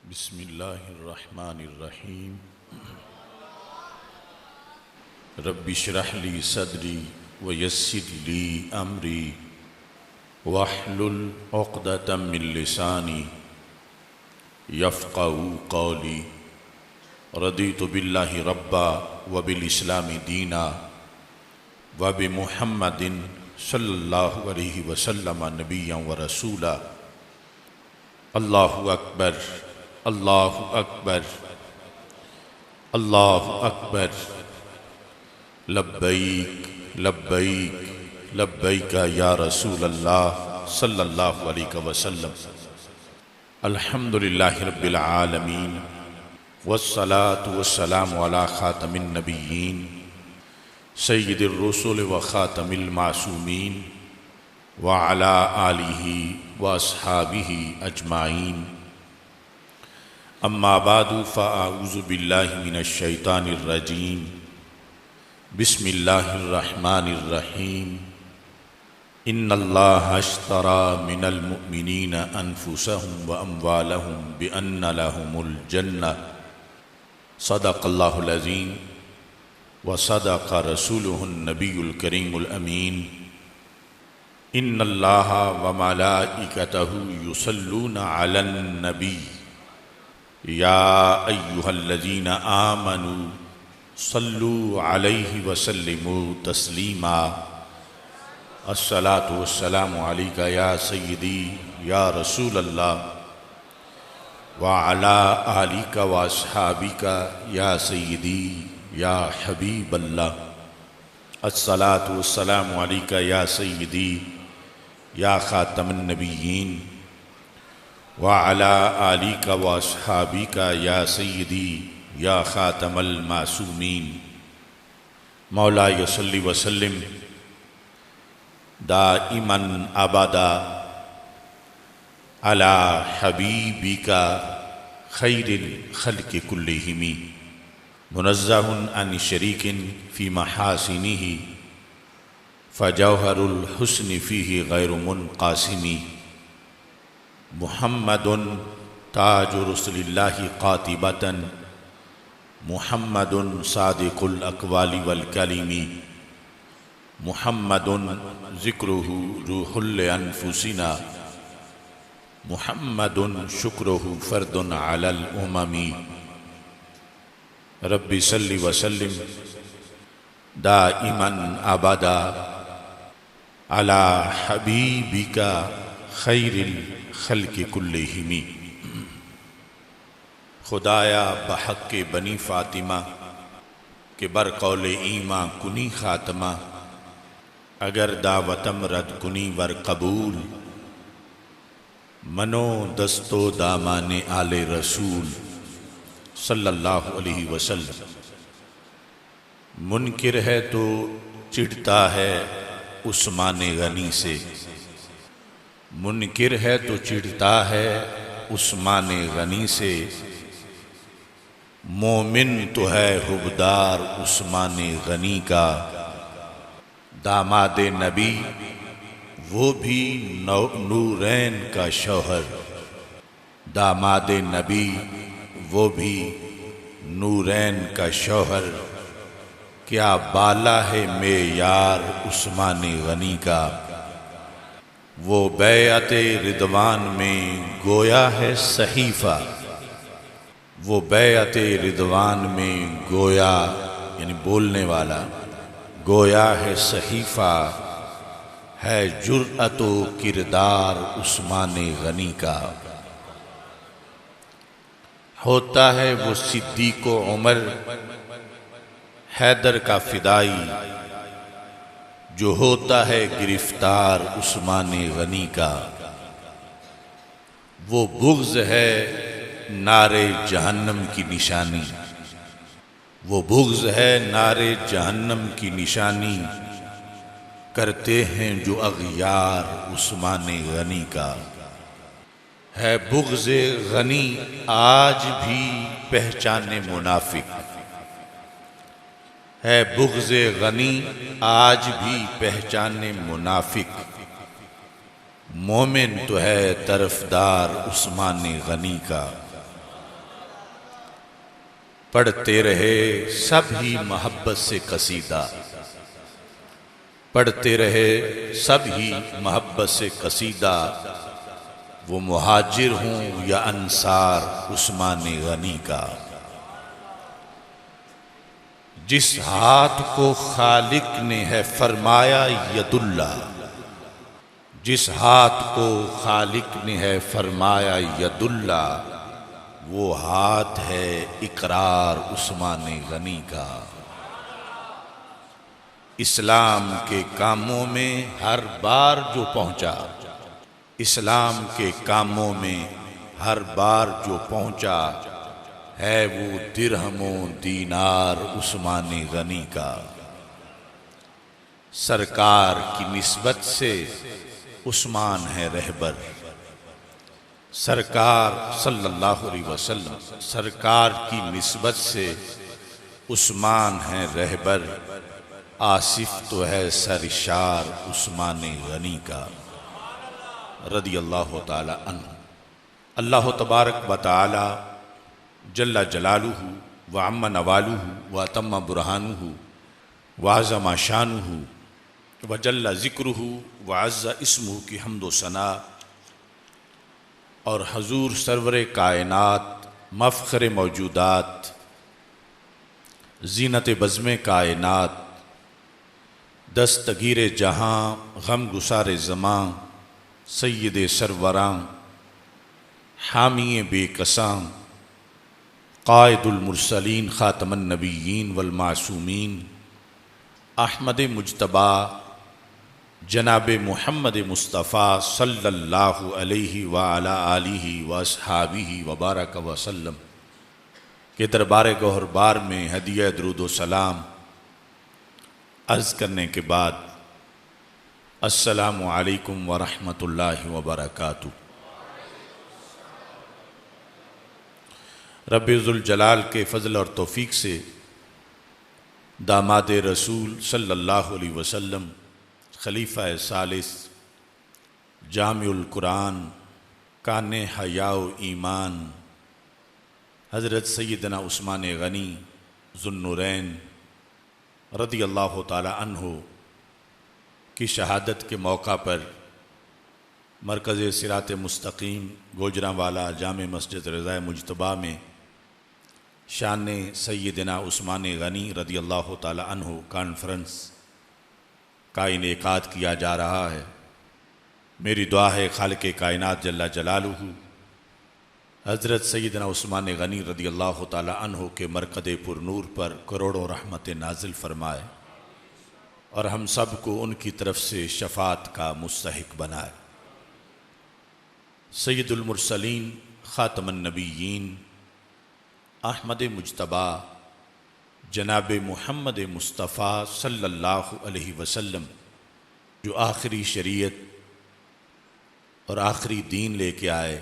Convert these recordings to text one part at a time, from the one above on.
बिस्मिल्लाहिर्रहमानिर्रहीम। रब्बि इश्रह ली सदरी व यस्सिर ली अमरी वहलुल उक़दतम मिन लिसानी यफ़क़हू क़ौली। रदीतु बिल्लाहि रब्बा व बिल इस्लामी दीना व बि मुहम्मदिन सल्लल्लाहु अलैहि वसल्लम नबिय्यन व रसूला। अल्लाहु अकबर, अल्लाहु अकबर, अल्लाहु अकबर। लब्बैक लब्बैक लब्बैक या रसूल अल्लाह सल्लल्लाहु अलैहि वसल्लम। अल्हम्दुलिल्लाहि रब्बिल आलमीन वस्सलातु वस्सलामु अला खातमिन नबिय्यीन सय्यिदिर रुसूल व खातमिल मासूमीन व अला आलिहि व अस्हाबिहि अजमाइन। अम्मा बादु फ़अऊज़ु बिल्लाहि मिनश शैतानिर रजीम। बिस्मिल्लाहिर रहमानिर रहीम। इन्नल्लाह अश्तरा मिनल मुअ्मिनीना अनफुसहुम व अम्वालहुम बिअन्न लहुमुल जन्नह। सदक़ल्लाहुल अज़ीम व सदक़ रसूलुहुन नबियुल करीमुल अमीन। इन्नल्लाह व मलाइकतहु युसल्लूना अलन नबी या अय्युहल्लज़ीना आमनू सल्लू अलैहि वसल्लिमू तस्लीमा। अस्सलातु वस्सलामु अलैका या सय्यदी या रसूल अल्लाह व अला आलिका व अस्हाबिका या सय्यदी या हबीब अल्लाह। अस्सलातु वस्सलामु अलैका या सय्यदी या खातमुन नबिय्यीन व अला आलिका व अस्हाबिका या सय्यदी या खातमल मासूमीन। मौला यसल्ली वसल्लिम दाइमन अबदा अला हबीबिका खैरिल खल्क़ि कुल्लिहिमी। मुनज़्ज़हुन अन शरीकिन फ़ी महासिनिही फ़जौहरुल हुस्नि फ़ीही गैरु मुनक़ासिमी। मुहम्मदुन ताजु रसूलिल्लाहि क़ातिबतन मुहम्मदुन सादिक़ुल अक़वालि वल कलिमी। मुहम्मदुन ज़िक्रुहु रूहुल अनफुसिना मुहम्मदुन शुक्रुहु फ़र्दुन अलल उममी। रब्बि सल्लि वसल्लिम दाइमन अबदा अला हबीबिका खैरिल खल्क़ि कुल्लिहिमी। खुदाया बहक़्क़े बनी फ़ातिमा के बरक़ौले ईमा कुनी ख़ात्मा। अगर दावतम रद कुनी वर कबूल मनो दस्तो दामाने आले रसूल सल्लल्लाहु अलैहि वसल्लम। मुनकिर है तो चिढ़ता है उस्माने गनी से। मुनकिर है तो चिढ़ता है उस्माने गनी से। मोमिन तो है हुबदार उस्माने गनी का। दामादे नबी वो भी नूरैन का शौहर। दामादे नबी वो भी नूरैन का शौहर। क्या बाला है मेयार उस्माने गनी का। वो बैअते रिदवान में गोया है सहीफ़ा। वो बैअते रिदवान में गोया यानी बोलने वाला गोया है सहीफ़ा। है जुर्अतो किरदार उस्माने गनी का। होता है वो सिद्दीक़ो उमर हैदर का फ़िदाई। जो होता है गिरफ्तार उस्माने गनी का। वो बुग़्ज़ है नारे जहन्नम की निशानी। वो बुग़्ज़ है नारे जहन्नम की निशानी। करते हैं जो अग़यार उस्माने गनी का। है बुग़्ज़ गनी आज भी पहचाने मुनाफिक। है बुग़्ज़ गनी आज भी पहचाने मुनाफिक। मोमिन तो है तरफदार उस्माने गनी का। पढ़ते रहे सब ही मोहब्बत से कसीदा, पढ़ते रहे सब ही मोहब्बत से कसीदा, वो मुहाजिर हूँ या अंसार उस्मान गनी का। जिस हाथ को खालिक ने है फरमाया यदुल्ला, जिस हाथ को खालिक ने है फरमाया यदुल्ला, वो हाथ है इकरार उस्मान गनी का। इस्लाम के कामों में हर बार जो पहुंचा, इस्लाम के कामों में हर बार जो पहुंचा, है वो दिरहमो दीनार उस्मान गनी का। सरकार की निस्बत से उस्मान है रहबर, सरकार सल्लल्लाहु अलैहि वसल्लम सरकार की निस्बत से उस्मान है रहबर, आसिफ तो है सरशार उस्मान गनी का रदी अल्लाह ताला अन्हु। अल्लाह तबारक व ताला जल्ला जलालुहु व अम्मा नवालुहु व तम्मा बुरहानुहु व अज़्ज़मा शानुहु व जल्ला ज़िक्रुहु व अज़्ज़ा इस्मुहु की हम्दो सना और हजूर सरवर कायनात मफ़ख़र मौजूदात ज़ीनत बज़्म कायनात दस्तगीर जहाँ गम गुसार ज़मां सय्यद सरवरां हामी बेकसां क़ाइदुल मुरसलीन ख़ातमुन नबिय्यीन वल मासूमीन अहमद मुज्तबा जनाब मुहम्मद मुस्तफ़ा सल्लल्लाहु अलैहि व अला आलिहि व अस्हाबिहि व बारक व सल्लम के दरबार गौहरबार में हदिया दुरूद व सलाम अर्ज़ करने के बाद अस्सलामु अलैकुम व रहमतुल्लाहि व बरकातुहू। रब्बे ज़ुल जलाल के फ़ज़ल और तौफ़ीक़ से दामाद रसूल सल्लल्लाहु अलैहि वसल्लम खलीफा सालिस जामिउल कुरान काने हयाओ ईमान हज़रत सैयदना उस्मान गनी ज़ुन्नुरैन रदी अल्लाह ताला अन्हु की शहादत के मौका पर मरकज़ सिरात मुस्तकीम गोजरावाला जामे मस्जिद रज़ाए मुज्तबा में शान सैयदना उस्मान गनी रदी अल्लाह ताला अन्हु कॉन्फ्रेंस का इनेकाद किया जा रहा है। मेरी दुआ है खालिक़ कायनात जल्ला जलालुहु हज़रत सैयदना उस्मान गनी रदी अल्लाह ताला अन्हु के मरकद पुरनूर पर करोड़ों रहमत नाजिल फरमाए और हम सब को उनकी तरफ से शफ़ात का मुस्तहिक बनाए। सैयदुल मुरसलीन ख़ातमुन नबिय्यीन अहमद मुज्तबा जनाब मुहम्मद मुस्तफ़ा सल्लल्लाहु अलैहि वसल्लम जो आखिरी शरीयत और आखिरी दीन लेके आए,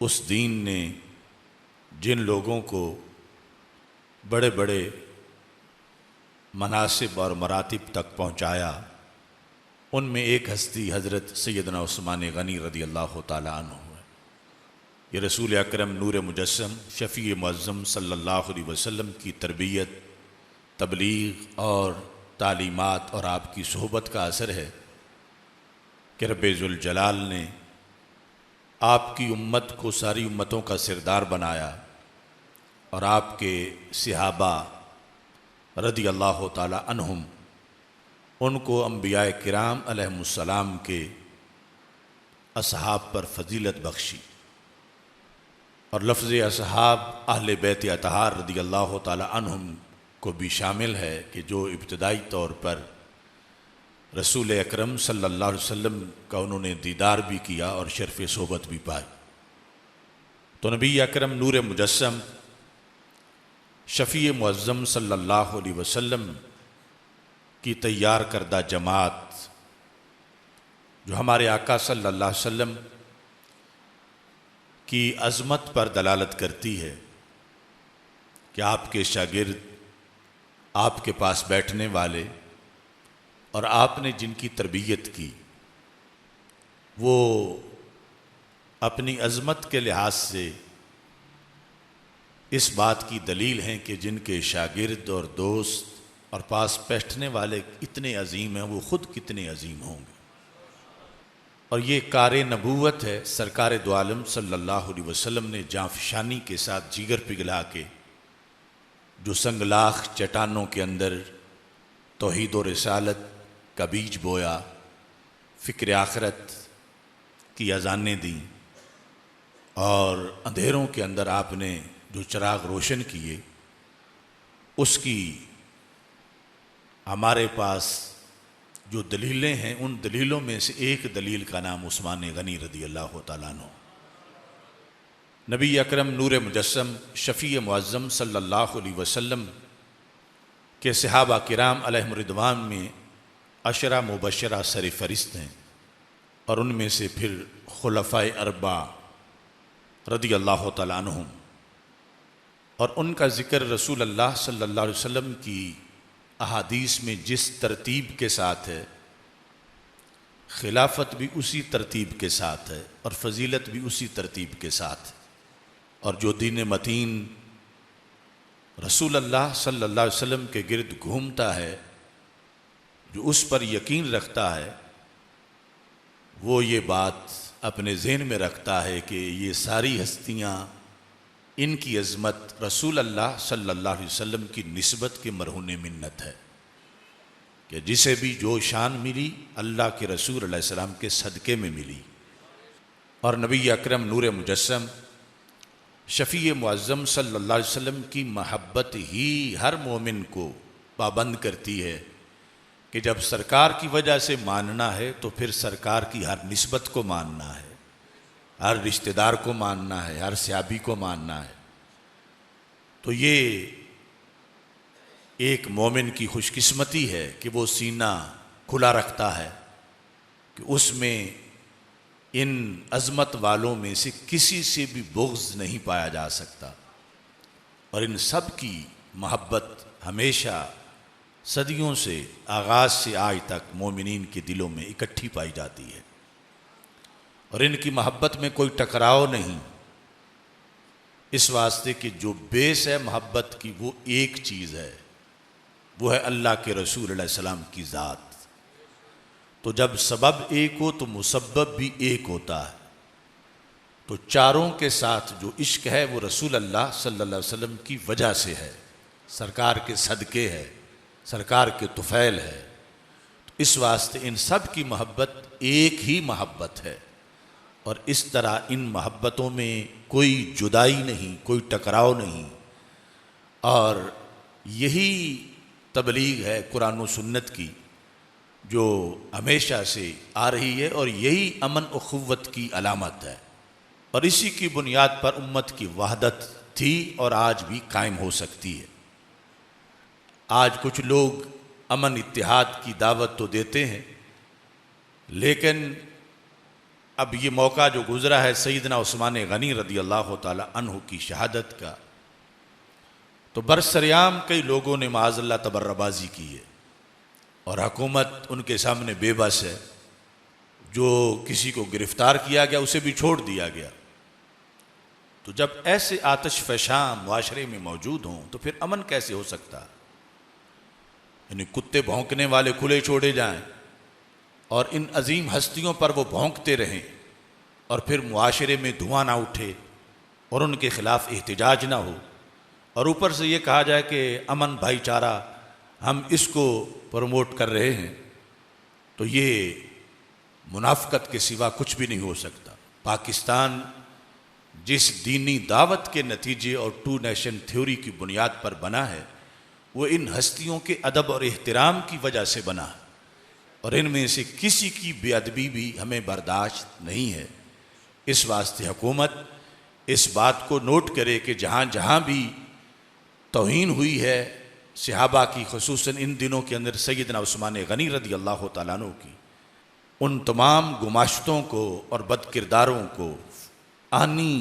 उस दीन ने जिन लोगों को बड़े बड़े मनासिब और मरातिब तक पहुँचाया, उनमें एक हस्ती हज़रत सैयदना उस्मान गनी रदी अल्लाह ताला अन्हु है। ये रसूल अकरम नूर मुजस्सम शफ़ी मुअज़्ज़म सल्लल्लाहु अलैहि वसल्लम की तरबियत, तबलीग और तालीमात और आपकी सोहबत का असर है कि रब्बे ज़ुल जलाल ने आपकी उम्मत को सारी उम्मतों का सिरदार बनाया और आपके सहाबा रदी अल्लाह ताला अन्हुम उनको अंबियाए किराम अलैहिमुस्सलाम के असहाब पर फजीलत बख्शी और लफ्ज़ असहाब अहले बैत अतहार रदी अल्लाह ताला अन्हुम को भी शामिल है कि जो इब्तदाई तौर पर रसूल अकरम सल्लल्लाहु अलैहि वसल्लम का उन्होंने दीदार भी किया और शर्फ़ सोहबत भी पाई। तो नबी अकरम नूर मुजस्सम शफ़ी मुअज़्ज़म सल्लल्लाहु अलैहि वसल्लम की तैयार करदा जमात जो हमारे आका सल्लल्लाहु अलैहि वसल्लम की अज़मत पर दलालत करती है कि आपके शागिर्द, आपके पास बैठने वाले और आपने जिनकी तरबियत की, वो अपनी अज़मत के लिहाज से इस बात की दलील हैं कि जिनके शागिर्द और दोस्त और पास बैठने वाले इतने अजीम हैं, वो ख़ुद कितने अजीम होंगे। और ये कार नबूवत है। सरकार दो आलम सल्लल्लाहु अलैहि वसल्लम ने जांफशानी के साथ जिगर पिघला के जो संगलाख चट्टानों के अंदर तौहीद और रिसालत का बीज बोया, फ़िक्र आखिरत की अज़ानें दी, और अंधेरों के अंदर आपने जो चिराग रोशन किए, उसकी हमारे पास जो दलीलें हैं, उन दलीलों में से एक दलील का नाम उस्मान गनी रदी अल्लाह तआला अन्हु। नबी अकरम नूर मुजस्सम शफ़ी मुअज़्ज़म सल्लल्लाहु अलैहि वसल्लम के सहाबा किराम अलैहिम रिदवान में अशरा मुबशरा सर फरिस्त हैं, और उनमें से फिर खुलफ़ाए अरबा रदी अल्लाह तआला अन्हुम, और उनका ज़िक्र रसूल अल्लाह सल्लल्लाहु अलैहि वसल्लम की अहादीस में जिस तरतीब के साथ है, खिलाफत भी उसी तरतीब के साथ है और फजीलत भी उसी तरतीब के साथ है। और जो दीन मतीन रसूल अल्लाह सल्लल्लाहु अलैहि वसल्लम के गिर्द घूमता है, जो उस पर यकीन रखता है, वो ये बात अपने ज़हन में रखता है कि ये सारी हस्तियाँ, इनकी अज़मत रसूल अल्लाह सल्लल्लाहु अलैहि वसल्लम की निस्बत के मरहून मिन्नत है, कि जिसे भी जो शान मिली अल्लाह के रसूल अलैहि सलाम के सदक़े में मिली। और नबी अकरम नूर मुजस्सम शफ़ी मुअज़्ज़म सल्लल्लाहु अलैहि वसल्लम की महब्बत ही हर मोमिन को पाबंद करती है कि जब सरकार की वजह से मानना है तो फिर सरकार की हर निस्बत को मानना है, हर रिश्तेदार को मानना है, हर सहाबी को मानना है। तो ये एक मोमिन की खुशकिस्मती है कि वो सीना खुला रखता है कि उसमें इन अज़मत वालों में से किसी से भी बुग़्ज़ नहीं पाया जा सकता, और इन सब की महब्बत हमेशा सदियों से, आगाज़ से आज तक मोमिनीन के दिलों में इकट्ठी पाई जाती है, और इनकी महब्बत में कोई टकराव नहीं। इस वास्ते कि जो बेस है महब्बत की वो एक चीज़ है, वो है अल्लाह के रसूल अलैहि सलाम की ज़ात। तो जब सबब एक हो तो मुसब्बब भी एक होता है। तो चारों के साथ जो इश्क है वो रसूल अल्लाह सल्लल्लाहु अलैहि वसल्लम की वजह से है, सरकार के सदक़े है, सरकार के तुफ़ैल है। तो इस वास्ते इन सब की महब्बत एक ही महब्बत है, और इस तरह इन महब्बतों में कोई जुदाई नहीं, कोई टकराव नहीं। और यही तबलीग है कुरान व सुन्नत की, जो हमेशा से आ रही है, और यही अमन व ख़ुव्वत की अलामत है। और इसी की बुनियाद पर उम्मत की वहदत थी और आज भी कायम हो सकती है। आज कुछ लोग अमन इत्तिहाद की दावत तो देते हैं, लेकिन अब ये मौका जो गुज़रा है सैयदना उस्मान गनी रदी अल्लाह तआला अन्हु की शहादत का, तो बरसरियाम कई लोगों ने माअज़ल्लाह तबर्रबाजी की है, और हुकूमत उनके सामने बेबस है। जो किसी को गिरफ़्तार किया गया उसे भी छोड़ दिया गया। तो जब ऐसे आतिश फ़शां मुआशरे में मौजूद हों तो फिर अमन कैसे हो सकता? यानी कुत्ते भौंकने वाले खुले छोड़े जाएं और इन अजीम हस्तियों पर वो भौंकते रहें, और फिर मुआशरे में धुआं ना उठे और उनके ख़िलाफ़ एहतिजाज ना हो, और ऊपर से ये कहा जाए कि अमन भाईचारा हम इसको प्रमोट कर रहे हैं, तो ये मुनाफ़क़त के सिवा कुछ भी नहीं हो सकता। पाकिस्तान जिस दीनी दावत के नतीजे और टू नेशन थ्योरी की बुनियाद पर बना है, वो इन हस्तियों के अदब और एहतराम की वजह से बना है, और इनमें से किसी की बेअदबी भी हमें बर्दाश्त नहीं है। इस वास्ते हुकूमत इस बात को नोट करे कि जहाँ जहाँ भी तौहीन हुई है सहाबा की, ख़ुसूसन इन दिनों के अंदर सैयदना उस्मान गनी रदी अल्लाह तआला अन्हु की, उन तमाम गुमाश्तों को और बदकिरदारों को आनी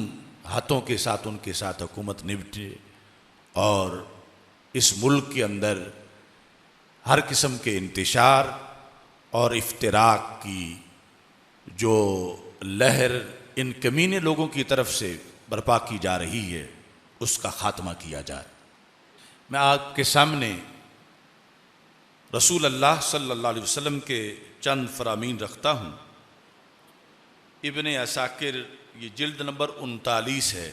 हाथों के साथ उनके साथ हुकूमत निपटे, और इस मुल्क के अंदर हर किस्म के इंतशार और इफ्तिराक की जो लहर इन कमीने लोगों की तरफ से बर्पा की जा रही है, उसका खात्मा किया जाए। मैं आपके सामने रसूल अल्लाह सल्लल्लाहु अलैहि वसल्लम के चंद फरामीन रखता हूँ। इब्ने असाकिर, ये जिल्द नंबर 39 है,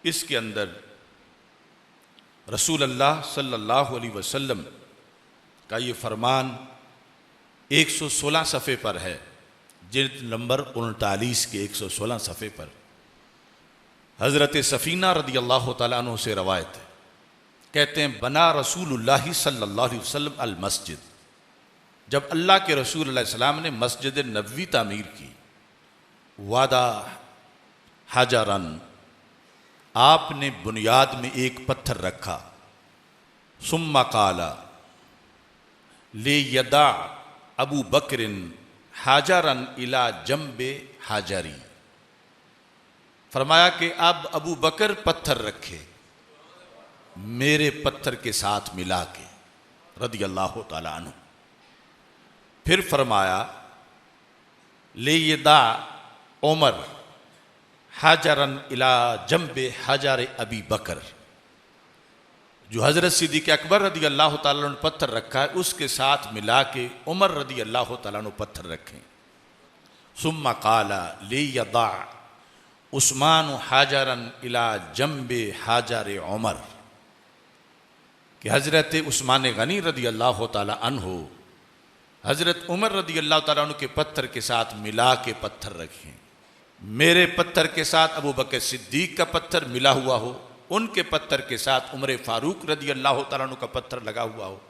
इसके अंदर रसूल अल्लाह सल्लल्लाहु अलैहि वसल्लम का ये फरमान 116 सफ़े पर है। जिल्द नंबर 39 के 116 सफ़े पर हज़रत सफ़ीना रदी अल्लाह तआला अन्हु से रवायत है, कहते हैं बना रसूलुल्लाह सल्लल्लाहु अलैहि वसल्लम अल मस्जिद, जब अल्लाह के रसूल सल्लल्लाहु अलैहि वसल्लम ने मस्जिद नबवी तामीर की, वादा हजरन, आपने बुनियाद में एक पत्थर रखा, सुम्मा काला ले यदा अबू बकरिन हाजरन इला जम्बे हाजरी, फरमाया कि अब अबू बकर पत्थर रखे मेरे पत्थर के साथ मिला के, रदी अल्लाह तआला अन्हु। फिर फरमाया ले यदा उमर हाजरन इला जम्बे हाजर अबी बकर, जो हज़रत सिद्दीक़ अकबर रदी अल्लाह तआला ने पत्थर रखा है उसके साथ मिला के उमर रदी अल्लाह तआला ने पत्थर रखें। सुम्मा काला ले यदा उस्मान हाजरन इला जम्बे हाजर उमर, कि हज़रत उस्मान गनी रदी अल्लाह तआला अन्हु हज़रत उमर रदी अल्लाह तआला अन्हु के पत्थर के साथ मिला के पत्थर रखें, मेरे पत्थर के साथ अबू बकर सिद्दीक का पत्थर मिला हुआ हो, उनके पत्थर के साथ उमर फारूक रदी अल्लाह तआला अन्हु का पत्थर लगा हुआ हो,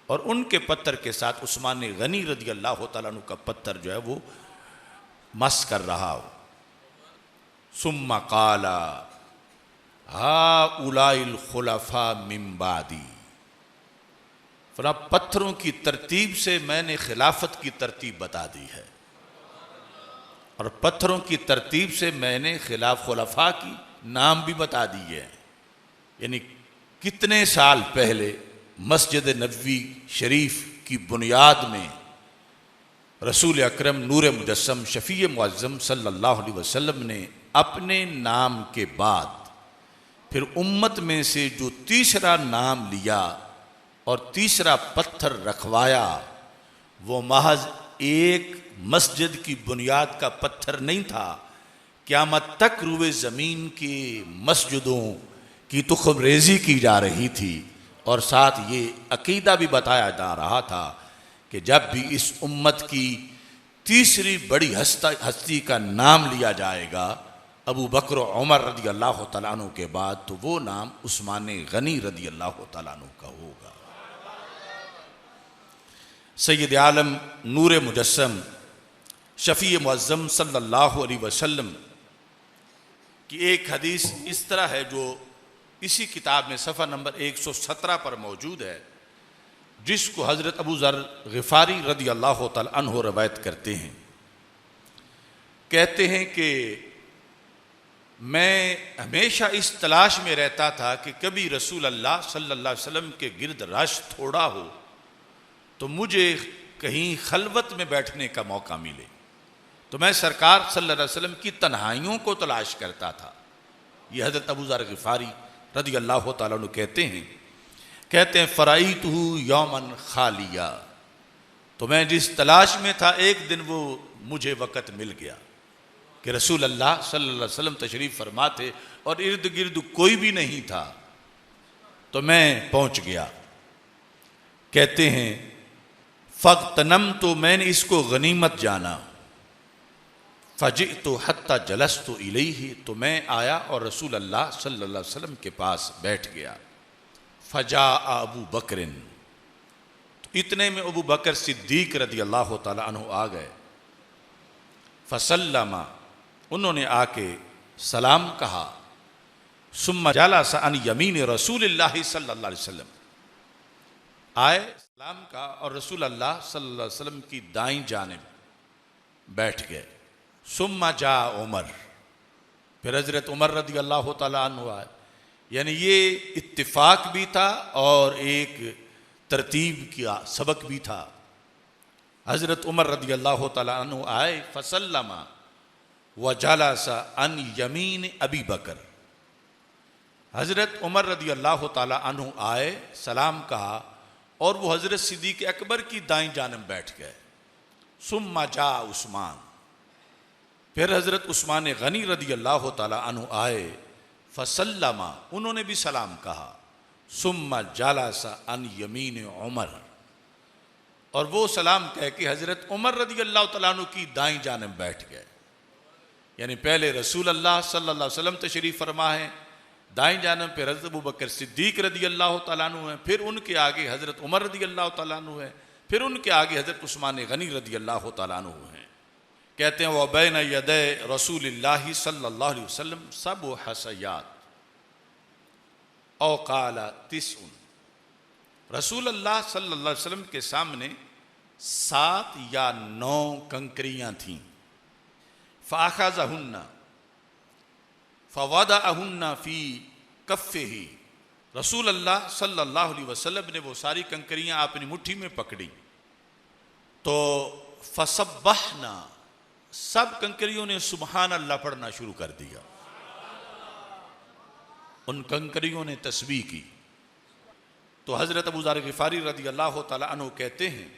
और उनके पत्थर के साथ उस्मान गनी रदी अल्लाह तआला अन्हु का पत्थर जो है वो मस कर रहा हो। सुम्मा काला हा उलाइल खुलफा मिन बादी, फला पत्थरों की तरतीब से मैंने खिलाफत की तरतीब बता दी है, और पत्थरों की तरतीब से मैंने खिलाफ खुलफा की नाम भी बता दी है। यानी कितने साल पहले मस्जिद नबवी शरीफ की बुनियाद में रसूल अकरम नूर मुजस्सम शफ़ी मुअज़्ज़म सल्लल्लाहु अलैहि वसल्लम ने अपने नाम के बाद फिर उम्मत में से जो तीसरा नाम लिया और तीसरा पत्थर रखवाया, वो महज एक मस्जिद की बुनियाद का पत्थर नहीं था, क़यामत तक रुए ज़मीन की मस्जिदों की तुख़्म रेज़ी की जा रही थी। और साथ ये अक़ीदा भी बताया जा रहा था कि जब भी इस उम्मत की तीसरी बड़ी हस्ती का नाम लिया जाएगा अबू बकर उमर रदी अल्लाह तआला अन्हु के बाद, तो वो नाम उस्मान गनी रदी अल्लाह तआला अन्हु का होगा। सैयद आलम नूर मुजस्सम शफ़ी मुअज़्ज़म सल्लल्लाहु अलैहि वसल्लम की एक हदीस इस तरह है, जो इसी किताब में सफ़ा नंबर 117 पर मौजूद है, जिसको हज़रत अबू ज़र ग़िफ़ारी रदी अल्लाह तआला अन्हु रवायत करते हैं। कहते हैं कि मैं हमेशा इस तलाश में रहता था कि कभी रसूल अल्लाह सल्लल्लाहु अलैहि वसल्लम के गिर्द रश थोड़ा हो तो मुझे कहीं खलवत में बैठने का मौका मिले, तो मैं सरकार सल्लल्लाहु अलैहि वसल्लम की तन्हाइयों को तलाश करता था। ये हज़रत अबू ज़र ग़िफ़ारी रदी अल्लाह तआला अन्हु कहते हैं फ़राइतहु यौमन खालिया, तो मैं जिस तलाश में था एक दिन वो मुझे वक़्त मिल गया कि रसूल अल्लाह सल्लल्लाहु अलैहि वसल्लम तशरीफ़ फरमा थे और इर्द गिर्द कोई भी नहीं था, तो मैं पहुँच गया। कहते हैं फ़ग़्तनम, तो मैंने इसको गनीमत जाना, फ़जिअतु हत्ता जलस्तु इलैहि, तो मैं आया और रसूल अल्लाह सल्लल्लाहु अलैहि वसल्लम के पास बैठ गया। फ़जा अबू बकरिन, तो इतने में अबू बकर सिद्दीक रदी अल्लाह तआला अन्हु आ गए। फ़सल्लमा, उन्होंने आके सलाम कहा। सुम्मा जलसा अन यमीन रसूलिल्लाह सल्लल्लाहु अलैहि वसल्लम, आए सलाम का और रसूल अल्लाह सल्लल्लाहु अलैहि वसल्लम की दाईं जानिब बैठ गए। सुम्मा जा उमर, फिर हज़रत उमर रदी अल्लाह तआला अन्हु आए। यानी ये इत्तिफाक भी था और एक तरतीब का सबक भी था। हज़रत उमर रदी अल्लाह तआला अन्हु आए। फसल्लमा व जलसा अन यमीन अबी बकर, हज़रत उमर रदी अल्लाह ताला अन्हु आए, सलाम कहा और वो हज़रत सिद्दीक़ अकबर की दाईं जानब बैठ गए। सुम्मा जा उस्मान, फिर हज़रत उस्मान गनी रदी अल्लाह ताला अन्हु आए, फसल्लमा, उन्होंने भी सलाम कहा। सुम्मा जालासा अन यमीन उमर, और वो सलाम कह के हज़रत उमर रदी अल्लाह ताला अन्हु की दाईं जानब बैठ गए। यानी पहले रसूल अल्लाह सल्लल्लाहु अलैहि वसल्लम तशरीफ़ फरमा है दाईं जानब, फिर हज़रत अबू बकर सिद्दीक़ रदी अल्लाह ताला अन्हु है, फिर उनके आगे हज़रत उमर रदी अल्लाह ताला अन्हु है, फिर उनके आगे हज़रत उस्मान गनी रदी अल्लाह ताला अन्हु हैं। कहते हैं वह बैन यदै रसूलिल्लाहि सल्लल्लाहु अलैहि वसल्लम सब हसयात औ काला तिस्उन, रसूल अल्लाह सल्लल्लाहु अलैहि वसल्लम के सामने 7 या 9 कंकरियां थीं। फ़ाख़ज़हुन्ना फ़वदअहुन्ना फ़ी कफ़्फ़िही, रसूल अल्लाह सल्लल्लाहु अलैहि वसल्लम ने वो सारी कंकरियां अपनी मुट्ठी में पकड़ी तो फ़सब्बहना, सब कंकरियों ने सुबहान अल्लाह पढ़ना शुरू कर दिया। उन कंकरियों ने तस्बीह की। तो हज़रत अबू ज़र ग़िफ़ारी रज़ी अल्लाह ताला अन्हु कहते हैं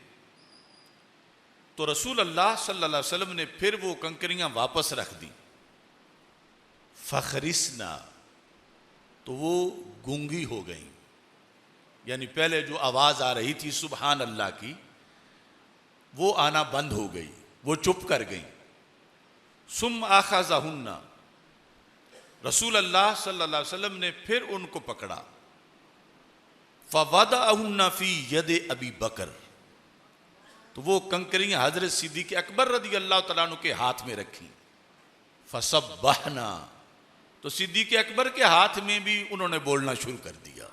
तो रसूल अल्लाह सल्लल्लाहु अलैहि वसल्लम ने फिर वो कंकरियां वापस रख दी। फ़ख़रिसना, तो वो गूंगी हो गई, यानी पहले जो आवाज़ आ रही थी सुबहान अल्लाह की वो आना बंद हो गई, वो चुप कर गई। सुम आख़ज़हुन्ना, रसूल अल्लाह सल्लल्लाहु अलैहि वसल्लम ने फिर उनको पकड़ा। फ़वदअहुन्ना फ़ी यद अबी बकर, तो वो कंकरियां हज़रत सिद्दीक़ अकबर रदी अल्लाह तआला अन्हु के हाथ में रखी। फ़सब्बहना, तो सिद्दीक़ अकबर के हाथ में भी उन्होंने बोलना शुरू कर दिया।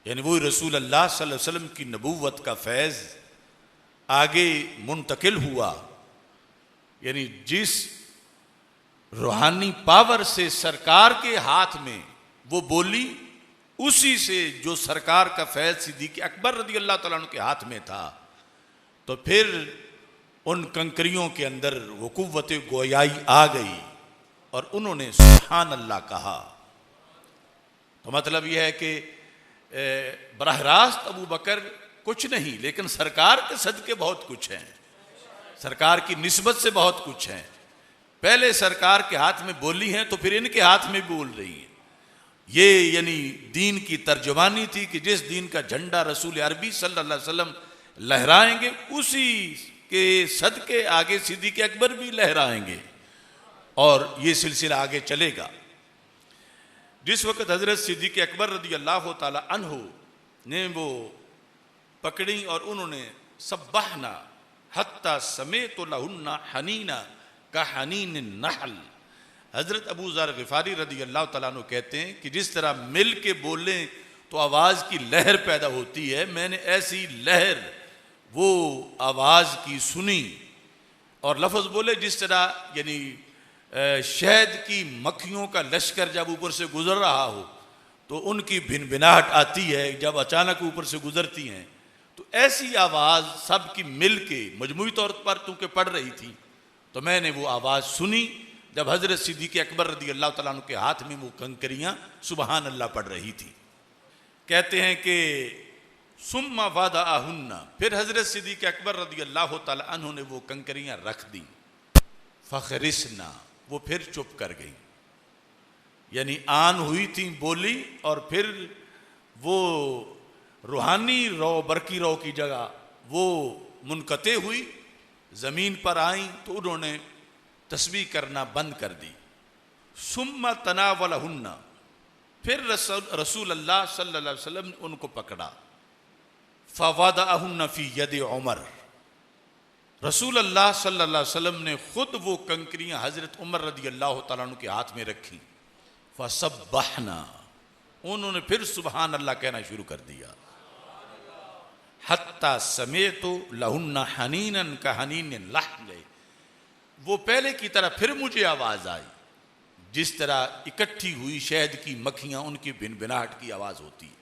यानी वही रसूल अल्लाह सल्लल्लाहु अलैहि वसल्लम की नबूवत का फैज़ आगे मुंतकिल हुआ। यानी जिस रूहानी पावर से सरकार के हाथ में वो बोली, उसी से जो सरकार का फैज़ सिद्दीक़ अकबर रदी अल्लाह तआला अन्हु के हाथ में था, तो फिर उन कंकरियों के अंदर वो कुव्वत गोयाई आ गई और उन्होंने सुभान अल्लाह कहा। तो मतलब यह है कि बराह रास्त अबू बकर कुछ नहीं, लेकिन सरकार के सदके बहुत कुछ है, सरकार की निस्बत से बहुत कुछ है। पहले सरकार के हाथ में बोली हैं तो फिर इनके हाथ में बोल रही हैं। ये यानी दीन की तर्जुमानी थी कि जिस दीन का झंडा रसूल अरबी सल्लल्लाहु अलैहि वसल्लम लहराएंगे, उसी के सदके आगे सिद्दीक़ अकबर भी लहराएंगे और ये सिलसिला आगे चलेगा। जिस वक़्त हज़रत सिद्दीक़ अकबर रदी अल्लाह ताला अन्हु ने वो पकड़ी और उन्होंने सब्बहना हत्ता समेतु लहुन्ना हनीना का हनीन नहल, हज़रत अबू ज़र ग़िफ़ारी रदी अल्लाह ताला अन्हु कहते हैं कि जिस तरह मिल के बोलें तो आवाज़ की लहर पैदा होती है, मैंने ऐसी लहर वो आवाज़ की सुनी और लफ्ज़ बोले जिस तरह यानी शहद की मक्खियों का लश्कर जब ऊपर से गुजर रहा हो तो उनकी भिनभिनाहट आती है जब अचानक ऊपर से गुजरती हैं, तो ऐसी आवाज़ सब की मिल के मजमूई तौर पर चूँकि पड़ रही थी, तो मैंने वो आवाज़ सुनी जब हज़रत सिद्दीक़ अकबर रदी अल्लाह तआला अन्हु के हाथ में वो कंकरियाँ सुबहान अल्लाह पढ़ रही थी। कहते हैं कि सुम्मा वदअहुन्ना, फिर हज़रत सिद्दीक़ अकबर रदी अल्लाह तआला अन्हु ने वो कंकरियाँ रख दी। फ़ख़रिसना, वो फिर चुप कर गई, यानी आन हुई थी बोली और फिर वो रूहानी रो बरकी रो की जगह वो मुनक़ते हुई, ज़मीन पर आई तो उन्होंने तस्बीह करना बंद कर दी। सुम्मा तनावलहुन्ना, फिर रसूल अल्लाह सल्लल्लाहु अलैहि वसल्लम ने उनको पकड़ा। फ़वदअहुन्ना फ़ी यद उमर, रसूल अल्लाह सल्लल्लाहु अलैहि वसल्लम ने खुद वो कंकरियाँ हज़रत उमर रदी अल्लाह तआला अन्हु के हाथ में रखी। फ़सब्बहना, उन्होंने फिर सुबहान अल्लाह कहना शुरू कर दिया। हत्ता समेतु लहुन्ना हनीनन का हनीन लहल, वो पहले की तरह फिर मुझे आवाज़ आई जिस तरह इकट्ठी हुई शहद की मक्खियाँ उनकी भिनभिनाहट की आवाज़ होती है।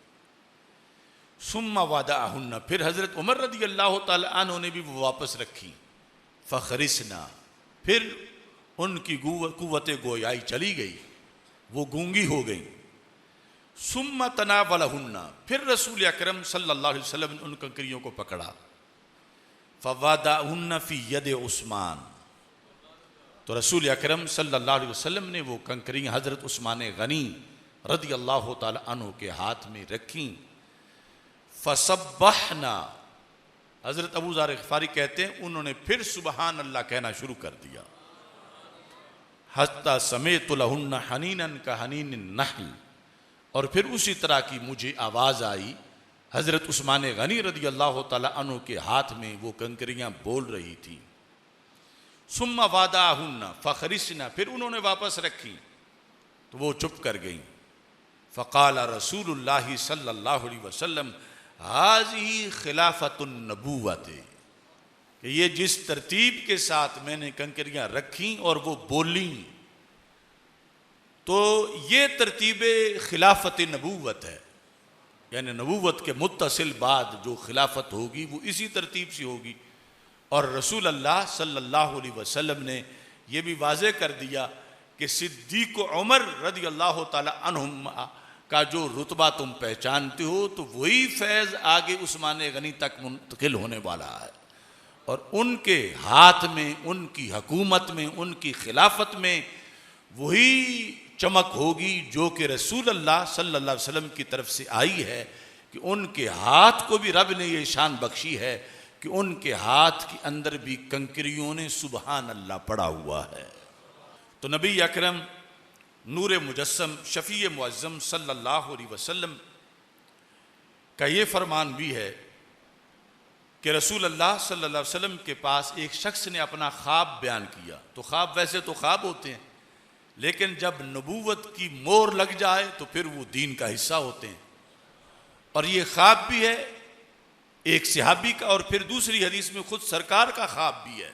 सुम्मा वदअहुन्ना, फिर हज़रत उमर रदी अल्लाह तआला अन्हु ने भी वो वापस रखी। फ़ख़रिसना, फिर उनकी कुव्वत गोयाई चली गई। वो गूंगी हो गई। सुम्मा तनावलहुन्ना, फिर रसूल अकरम सल्लल्लाहु अलैहि वसल्लम ने उन कंकरियों को पकड़ा। फवादाहुन्ना फी यद उस्मान, तो रसूल अकरम सल्लल्लाहु अलैहि वसल्लम ने वो कंकरियाँ हज़रत उस्मान गनी रदी अल्लाह ताला अन्हु के हाथ में रखी। फसब्बहना, हज़रत अबू ज़र ग़िफ़ारी कहते हैं उन्होंने फिर सुबहान अल्लाह कहना शुरू कर दिया। हत्ता समेतु लहुन्ना हनीनन का हनीन नहल, और फिर उसी तरह की मुझे आवाज़ आई। हज़रत उस्मान गनी रदी अल्लाह ताला अन्हु के हाथ में वो कंकरियाँ बोल रही थी। सुम्मा वादाहुन्ना फ़खरिसना, फिर उन्होंने वापस रखी तो वो चुप कर गई। फ़क़ाला रसूलुल्लाह सल्लल्लाहु अलैहि वसल्लम हाज़िही खिलाफ़तुन नबुव्वत, कि ये जिस तरतीब के साथ मैंने कंकरियाँ रखी और वो बोली, तो ये तरतीब खिलाफत नबूवत है, यानी नबूवत के मुत्तसिल बाद जो खिलाफत होगी वो इसी तरतीब से होगी। और रसूल अल्लाह सल्लल्लाहु अलैहि वसल्लम ने यह भी वाज़ेह कर दिया कि सिद्दीक़ उमर रज़ी अल्लाह ताला अन्हुम का जो रुतबा तुम पहचानते हो, तो वही फैज़ आगे उस्मान गनी तक मुंतकिल होने वाला है, और उनके हाथ में, उनकी हुकूमत में, उनकी खिलाफत में वही चमक होगी जो कि रसूल अल्लाह सल्लल्लाहु अलैहि वसल्लम की तरफ से आई है, कि उनके हाथ को भी रब ने ये शान बख्शी है कि उनके हाथ के अंदर भी कंकरियों ने सुबहान अल्लाह पड़ा हुआ है। तो नबी अकरम नूर मुजस्सम शफ़ी मुअज़्ज़म सल्लल्लाहु अलैहि वसल्लम का ये फरमान भी है कि रसूल अल्लाह सल्लल्लाहु अलैहि वसल्लम के पास एक शख्स ने अपना ख्वाब बयान किया। तो ख्वाब वैसे तो ख्वाब होते हैं, लेकिन जब नबूवत की मोहर लग जाए तो फिर वो दीन का हिस्सा होते हैं। और ये ख्वाब भी है एक सहाबी का, और फिर दूसरी हदीस में खुद सरकार का ख्वाब भी है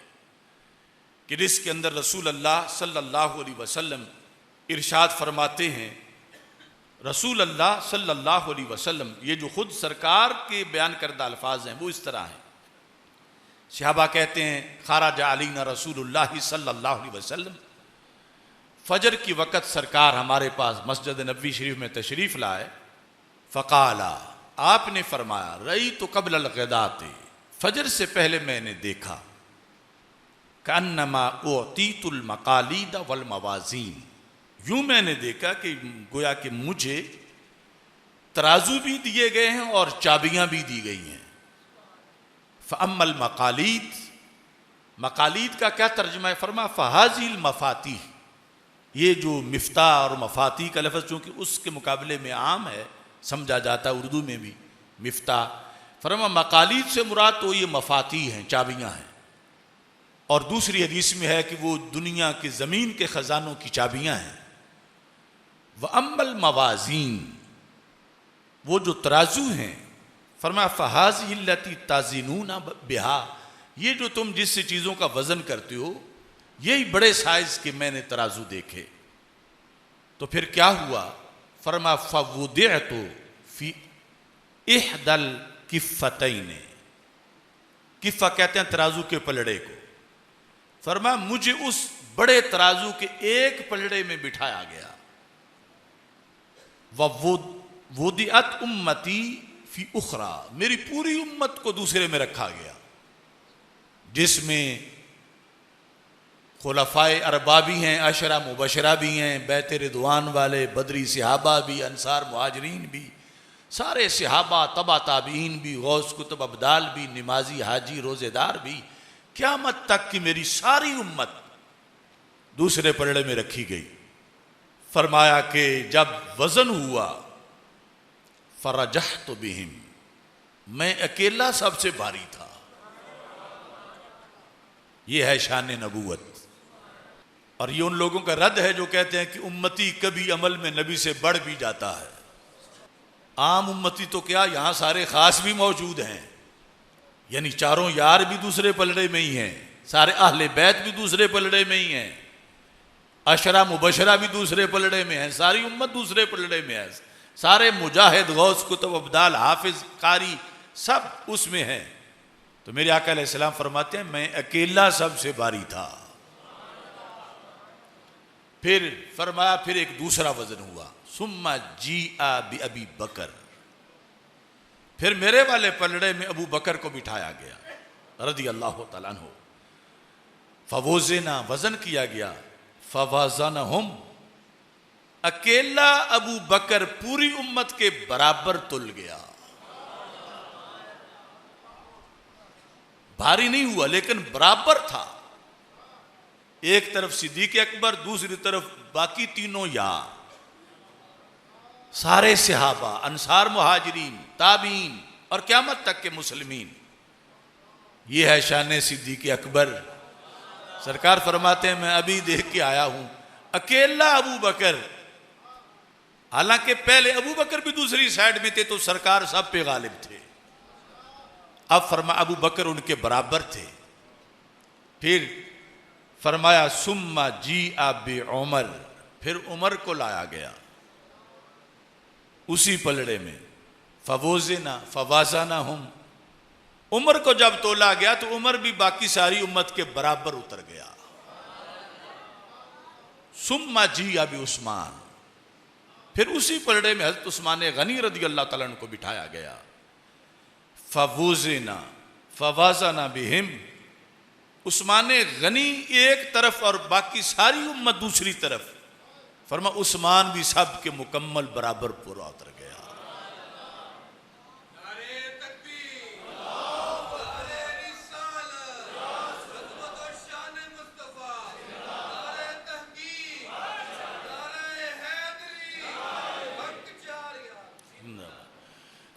कि जिसके अंदर रसूल अल्लाह सल्लल्लाहु अलैहि वसल्लम इरशाद फरमाते हैं। रसूल अल्लाह सल्लल्लाहु अलैहि वसल्लम, ये जो खुद सरकार के बयान करदा अल्फाज हैं वो इस तरह हैं। सहाबा कहते हैं खाराजा अलीना रसूलुल्लाह सल्लल्लाहु अलैहि वसल्लम, फजर की वक़्त सरकार हमारे पास मस्जिद नबवी शरीफ में तशरीफ़ लाए। फ़क़ाला, आपने फरमाया रई तो कबल अलग़दाते, फजर से पहले मैंने देखा, कन्नमा उतीतुल मकालीद वल मवाज़ीन, यूँ मैंने देखा कि गोया कि मुझे तराजू भी दिए गए हैं और चाबियाँ भी दी गई हैं। फ़अम्मल मकालीद, मकालीद का क्या तर्जुमा है? फरमा फ़हाज़िल मफ़ातीह, ये जो मिफ्ता और मफाती का लफ्ज़ चूँकि उसके मुकाबले में आम है, समझा जाता है उर्दू में भी मिफ्ता। फरमा मकालीद से मुराद तो ये मफाती हैं, चाबियाँ हैं। और दूसरी हदीस में है कि वो दुनिया की ज़मीन के ख़जानों की चाबियाँ हैं। व अम्मल मवाज़ीन, वो जो तराजू हैं, फरमा फ़हाज़िल्लती ताज़िनूना बिहा, ये जो तुम जिससे चीज़ों का वज़न करते हो, यही बड़े साइज के मैंने तराजू देखे। तो फिर क्या हुआ? फरमा फ़वुदिअतु फ़ी इहदल किफ़्फ़तैन, किफ़्फ़ा कहते हैं तराजू के पलड़े को। फरमा मुझे उस बड़े तराजू के एक पलड़े में बिठाया गया। ववुदिअत उम्मती फ़ी उख़रा, मेरी पूरी उम्मत को दूसरे में रखा गया, जिसमें खुलफ़ाए अरबा भी हैं, अशरा मुबशरा भी हैं, बैत रिदवान वाले, बदरी सहाबा भी, अंसार मुहाजिरीन भी, सारे सहाबा, तबा ताबीन भी, गौस कुतुब अब्दाल भी, नमाजी हाजी रोज़ेदार भी, क़यामत तक की मेरी सारी उम्मत दूसरे पलड़े में रखी गई। फरमाया कि जब वज़न हुआ फ़रजहतु बिहिम, मैं अकेला सबसे भारी था। यह है शान नबूवत। और ये उन लोगों का रद्द है जो कहते हैं कि उम्मती कभी अमल में नबी से बढ़ भी जाता है। आम उम्मती तो क्या, यहाँ सारे ख़ास भी मौजूद हैं, यानी चारों यार भी दूसरे पलड़े में ही हैं, सारे अहले बैत भी दूसरे पलड़े में ही हैं, अशरा मुबशरा भी दूसरे पलड़े में हैं, सारी उम्मत दूसरे पलड़े में है, सारे मुजाहिद, गौस, कुतुब, अब्दाल, हाफिज, कारी सब उसमें हैं। तो मेरे आका अलैहिस्सलाम फरमाते हैं मैं अकेला सबसे भारी था। फिर फरमाया फिर एक दूसरा वजन हुआ, सुम्मा जी आ बी अबी बकर, फिर मेरे वाले पलड़े में अबू बकर को बिठाया गया रदी अल्लाह तआला अन्हु। फवोजना वजन किया गया, फवाज़नहुम, अकेला अबू बकर पूरी उम्मत के बराबर तुल गया। भारी नहीं हुआ लेकिन बराबर था। एक तरफ सिद्दीक़ अकबर, दूसरी तरफ बाकी तीनों यार, सारे सहाबा, अंसार, मुहाजिरीन, ताबीन और क़यामत तक के मुसलमीन। ये है शान सिद्दीक़ अकबर। सरकार फरमाते हैं मैं अभी देख के आया हूं, अकेला अबू बकर, हालांकि पहले अबू बकर भी दूसरी साइड में थे तो सरकार सब पे गालिब थे। अब फरमा अबू बकर उनके बराबर थे। फिर फरमाया सुम्मा जी आबे उमर, फिर उमर को लाया गया उसी पलड़े में। फवोजना फवाज़ाना हम, उमर को जब तोला गया तो उमर भी बाकी सारी उम्मत के बराबर उतर गया। सुम्मा जी अबी उस्मान, फिर उसी पलड़े में हज़रत उस्मान गनी रदी अल्लाह तआला अन्हु को बिठाया गया। फवोजना फवाज़ाना बिहिम, उस्मान गनी एक तरफ और बाकी सारी उम्मत दूसरी तरफ। फरमा उस्मान भी सब के मुकम्मल बराबर पूरा उतर गया।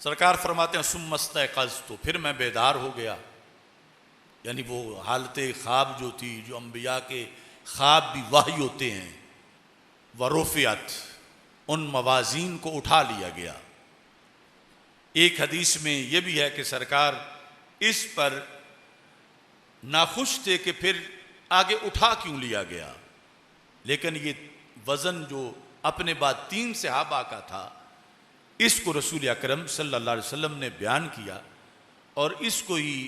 सरकार फरमाते हैं सुम्मस्तयक़ज़, तो फिर मैं बेदार हो गया। यानी वो हालत ख्वाब जो थी, जो अम्बिया के ख्वाब भी वही होते हैं, वरुफ़ियत, उन मवाज़ीन को उठा लिया गया। एक हदीस में यह भी है कि सरकार इस पर नाखुश थे कि फिर आगे उठा क्यों लिया गया, लेकिन ये वज़न जो अपने बाद 3 सहाबा का था, इसको रसूल अकरम सल्लल्लाहु अलैहि वसल्लम ने बयान किया और इसको ही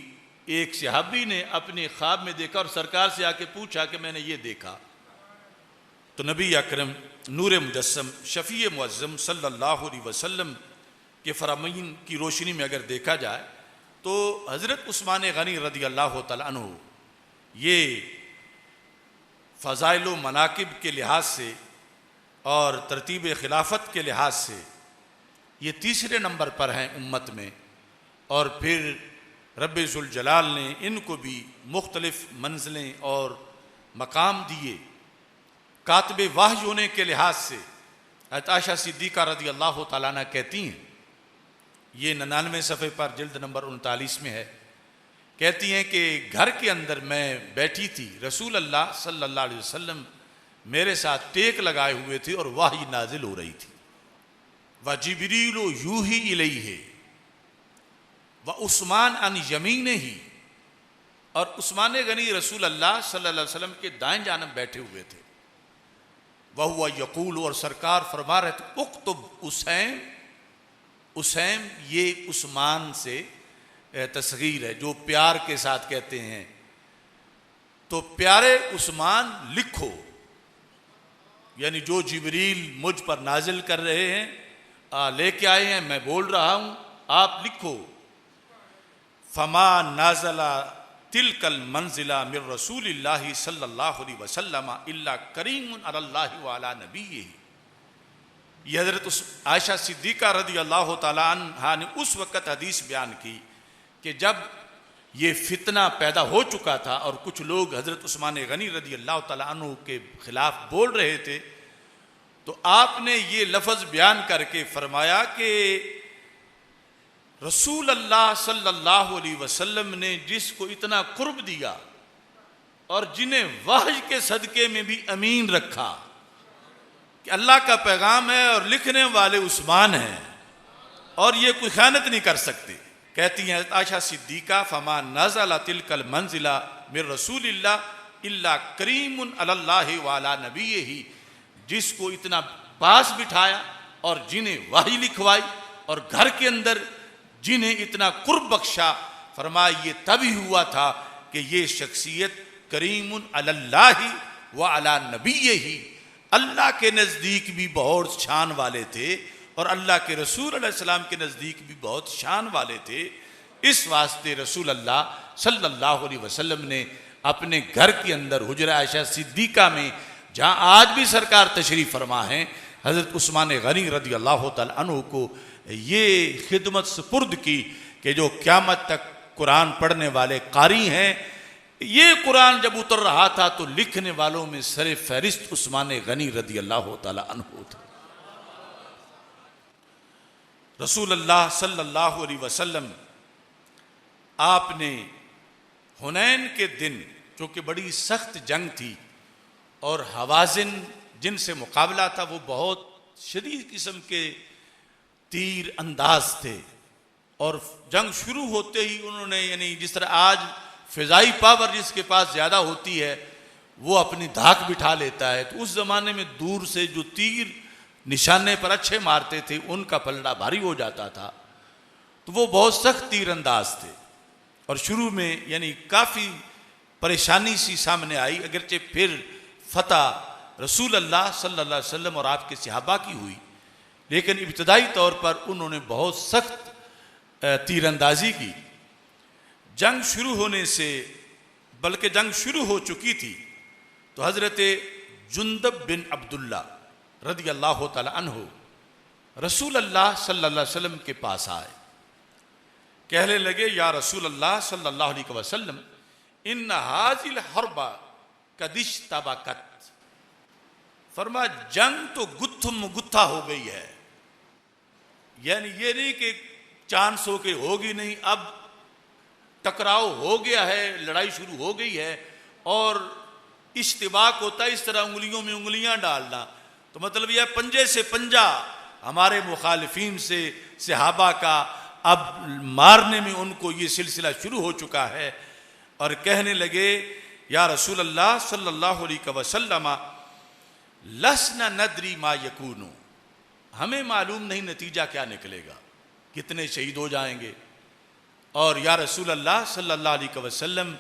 एक सहाबी ने अपने ख्वाब में देखा और सरकार से आके पूछा कि मैंने ये देखा। तो नबी अकरम नूर मुजस्सम शफ़ी मुअज़्ज़म सल्लल्लाहु अलैहि वसल्लम के फरमान की रोशनी में अगर देखा जाए तो हज़रत उस्मान गनी रदी अल्लाह तआला अन्हु ये फ़ज़ाइल व मनाकिब के लिहाज से और तरतीब खिलाफत के लिहाज से ये तीसरे नंबर पर हैं उम्मत में। और फिर रब्बे ज़ुल जलाल ने इनको भी मुख्तलिफ मंजिलें और मकाम दिए। कातिबे वाही होने के लिहाज से आयशा सिद्दीक़ा रज़ी अल्लाह तआला अन्हा कहती हैं, ये 99 सफ़े पर जिल्द नंबर 39 में है, कहती हैं कि घर के अंदर मैं बैठी थी, रसूल अल्लाह सल्लल्लाहु अलैहि वसल्लम मेरे साथ टेक लगाए हुए थे और वाही नाजिल हो रही थी। व जिब्रील यूही इलैहि व उस्मान अन यमीने ही, और उस्मान गनी रसूल अल्लाह सल्लल्लाहु अलैहि वसल्लम के दाएं जानब बैठे हुए थे। वह हुआ यकूल, और सरकार फरमा रहे थे उक्तुब उसैम, उसैम ये उस्मान से तस्गीर है जो प्यार के साथ कहते हैं, तो प्यारे उस्मान लिखो, यानी जो जिब्रील मुझ पर नाजिल कर रहे हैं लेके आए हैं, मैं बोल रहा हूं, आप लिखो। फमा नाज़ला तिलकल मंजिला मिर रसूलिल्लाहि सल्लल्लाहु अलैहि वसल्लम इल्ला करीमुन अलल्लाहि व अला नबीय्यिही। ये हज़रत आयशा सिद्दीक़ा रज़ी अल्लाह तआला अन्हा ने उस वक़्त हदीस बयान की कि जब ये फितना पैदा हो चुका था और कुछ लोग हज़रत उस्मान गनी रज़ी अल्लाह तआला अन्हु के ख़िलाफ़ बोल रहे थे, तो आपने ये लफ्ज़ बयान करके फरमाया कि रसूल अल्लाह सल्लल्लाहु अलैहि वसल्लम ने जिसको इतना कुर्ब दिया और जिन्हें वहय के सदक़े में भी अमीन रखा कि अल्लाह का पैगाम है और लिखने वाले उस्मान हैं और ये कोई ख़यानत नहीं कर सकते। कहती हैं आयशा सिद्दीक़ा, फमा नज़ला तिलकल मंजिला मिर रसूलिल्लाह इल्ला करीमुन अलल्लाहि व अला नबीय्यिही, जिसको इतना पास बिठाया और जिन्हें वही लिखवाई और घर के अंदर जिन्हें इतना कुर्ब बख्शा, फरमाया ये तभी हुआ था कि ये शख्सियत करीमुन अलल्लाहि व अला नबीय्यिही, अल्लाह के नज़दीक भी बहुत शान वाले थे और अल्लाह के रसूल अलैहिस्सलाम के नज़दीक भी बहुत शान वाले थे। इस वास्ते रसूल अल्लाह सल्लल्लाहु अलैहि वसल्लम ने अपने घर के अंदर हुजरा आयशा सिद्दीका में, जहाँ आज भी सरकार तशरीफ़ फरमा है, हज़रत उस्मान गनी रज़ी अल्लाह तआला अन्हु को ये खिदमत सुपुर्द की कि जो क़यामत तक कुरान पढ़ने वाले कारी हैं। ये कुरान जब उतर रहा था तो लिखने वालों में सरे फहरिस्त उस्मान गनी रज़ी अल्लाह तआला अन्हु थे। रसूल अल्लाह सल्लल्लाहु अलैहि वसल्लम आपने हुनैन के दिन, जो कि बड़ी सख्त जंग थी और हवाज़िन जिनसे मुकाबला था वो बहुत शदीद किस्म के तीर अंदाज थे, और जंग शुरू होते ही उन्होंने, यानी जिस तरह आज फ़िज़ाई पावर जिसके पास ज़्यादा होती है वो अपनी धाक बिठा लेता है, तो उस ज़माने में दूर से जो तीर निशाने पर अच्छे मारते थे उनका पलड़ा भारी हो जाता था। तो वो बहुत सख्त तीर अंदाज थे और शुरू में यानी काफ़ी परेशानी सी सामने आई, अगरचे फिर फतह रसूल अल्लाह सल्लल्लाहु अलैहि वसल्लम और आपके सहाबा की हुई, लेकिन इब्तदाई तौर पर उन्होंने बहुत सख्त तीरंदाजी की। जंग शुरू होने से, बल्कि जंग शुरू हो चुकी थी, तो हज़रत जुंदब बिन अब्दुल्ला रज़ी अल्लाह तआला अन्हु रसूल अल्लाह सल्लल्लाहु अलैहि वसल्लम के पास आए। कहने लगे, या रसूल अल्लाह सल्लल्लाहु अलैहि वसल्लम, इन हाजिल हरबा कदिश तबाकत, फरमा जंग तो गुत्थम गुत्था हो गई है, यानी ये नहीं कि चांस हो के होगी नहीं, अब टकराव हो गया है, लड़ाई शुरू हो गई है। और इश्तिबाक होता है इस तरह उंगलियों में उंगलियां डालना, तो मतलब यह पंजे से पंजा हमारे मुखालिफिन से सहाबा का अब मारने में उनको ये सिलसिला शुरू हो चुका है। और कहने लगे, या रसूल अल्लाह सल्लल्लाहु अलैहि वसल्लम, लसना नदरी मा यकूनु, हमें मालूम नहीं नतीजा क्या निकलेगा, कितने शहीद हो जाएंगे। और या रसूल अल्लाह सल्लल्लाहु अलैहि वसल्लम,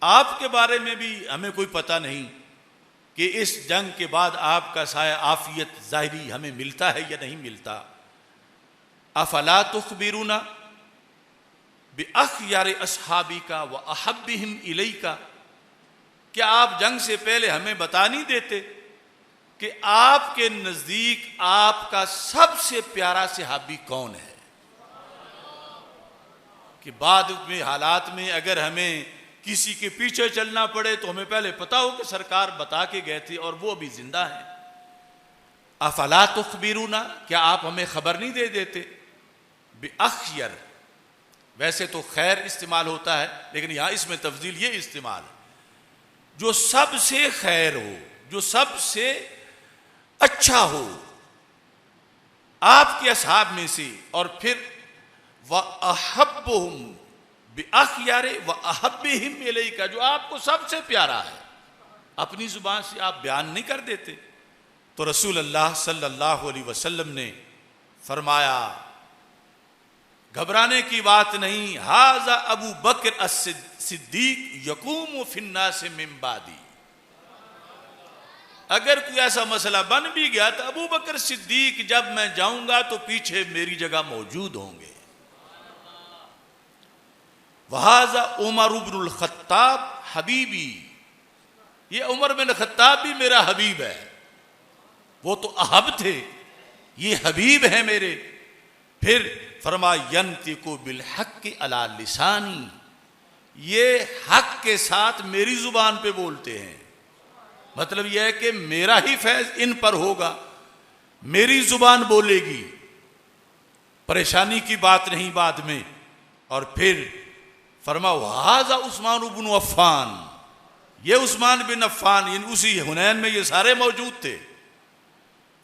आपके बारे में भी हमें कोई पता नहीं कि इस जंग के बाद आपका साया आफियत ज़ाहिरी हमें मिलता है या नहीं मिलता। अफला तुखबिरुना बिअख्यार अस्हाबी का व अहब्बिहिम इलैका, क्या आप जंग से पहले हमें बता नहीं देते कि आपके नज़दीक आपका सबसे प्यारा सहाबी कौन है, कि बाद में हालात में अगर हमें किसी के पीछे चलना पड़े तो हमें पहले पता हो कि सरकार बता के गए थे और वो अभी जिंदा है। अफला तुखबिरुना, क्या आप हमें खबर नहीं दे देते। बिअख्यर, वैसे तो खैर इस्तेमाल होता है, लेकिन यहां इसमें तफजील ये इस्तेमाल है, जो सबसे खैर हो, जो सबसे अच्छा हो आपके असहाब में से, और फिर व अहब्बुहुम बिअख्यारे व अहब्बिहिम इलैका, जो आपको सबसे प्यारा है, अपनी जुबान से आप बयान नहीं कर देते। तो रसूल अल्लाह सल्लल्लाहु अलैहि वसल्लम ने फरमाया, घबराने की बात नहीं, हाजा अबू बकर सिद्दीक यकूम फिन्नास मिन बादी, अगर कोई ऐसा मसला बन भी गया तो अबू बकर सिद्दीक जब मैं जाऊंगा तो पीछे मेरी जगह मौजूद होंगे। वहाजा उमर इब्नुल खत्ताब हबीबी, ये उमर बिन खत्ताब भी मेरा हबीब है, वो तो अहब थे, ये हबीब है मेरे। फिर फरमा यंतिकु बिल हक़्क़ि अला लिसानी, ये हक के साथ मेरी जुबान पे बोलते हैं, मतलब यह है कि मेरा ही फैज इन पर होगा, मेरी जुबान बोलेगी, परेशानी की बात नहीं बाद में। और फिर फरमा हाजा उस्मान इब्न अफ़्फ़ान, ये उस्मान बिन अफ़्फ़ान, इन उसी हुनैन में ये सारे मौजूद थे।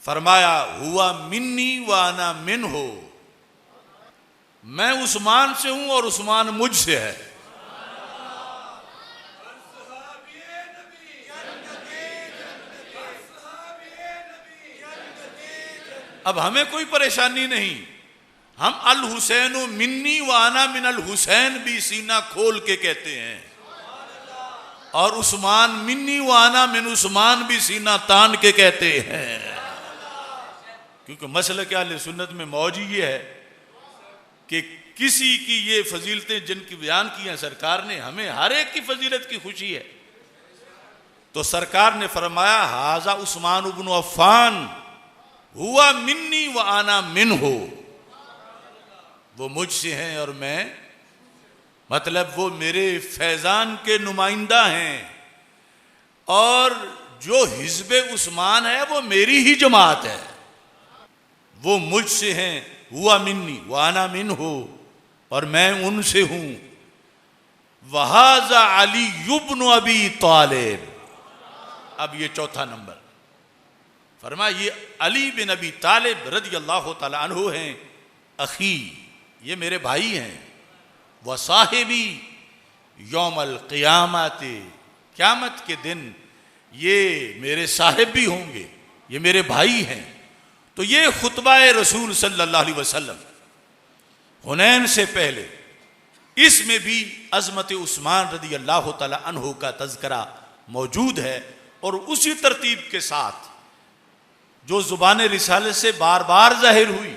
फरमाया हुआ मिन्नी व अना मिन्हु, मैं उस्मान से हूं और उस्मान मुझसे है। अब हमें कोई परेशानी नहीं, हम अल हुसैन मिन्नी व अना मिन अल हुसैन भी सीना खोल के कहते हैं, और उस्मान मिन्नी व आना मिन उस्मान भी सीना तान के कहते हैं, क्योंकि मसलक अहले सुन्नत में मौज ये है कि किसी की ये फजीलतें जिनकी बयान की हैं सरकार ने, हमें हर एक की फजीलत की खुशी है। तो सरकार ने फरमाया हाजा उस्मान इब्न अफ़्फ़ान हुआ मिन्नी व आना मिन हो, वो मुझसे हैं और मैं, मतलब वो मेरे फैजान के नुमाइंदा हैं, और जो हिज़्बे उस्मान है वो मेरी ही जमात है, वो मुझसे हैं। हुआ मिन्नी व आना मिन हो, और मैं उनसे हूं। वहाजा अली इब्न अबी तालिब, अब ये चौथा नंबर फरमाया, ये अली बिन अबी तालिब रज़ी अल्लाह तआला अन्हु हैं, अखी, ये मेरे भाई हैं, व साहिबी यौमल क़ियामत, क़यामत के दिन ये मेरे साहिब भी होंगे, ये मेरे भाई हैं। तो ये खुतबा रसूल सल्लल्लाहु अलैहि वसल्लम हुनैन से पहले, इसमें भी अज़मत उस्मान रज़ी अल्लाह तआला अन्हु का तज़किरा मौजूद है, और उसी तरतीब के साथ जो ज़ुबान रिसालत से बार बार ज़ाहिर हुई,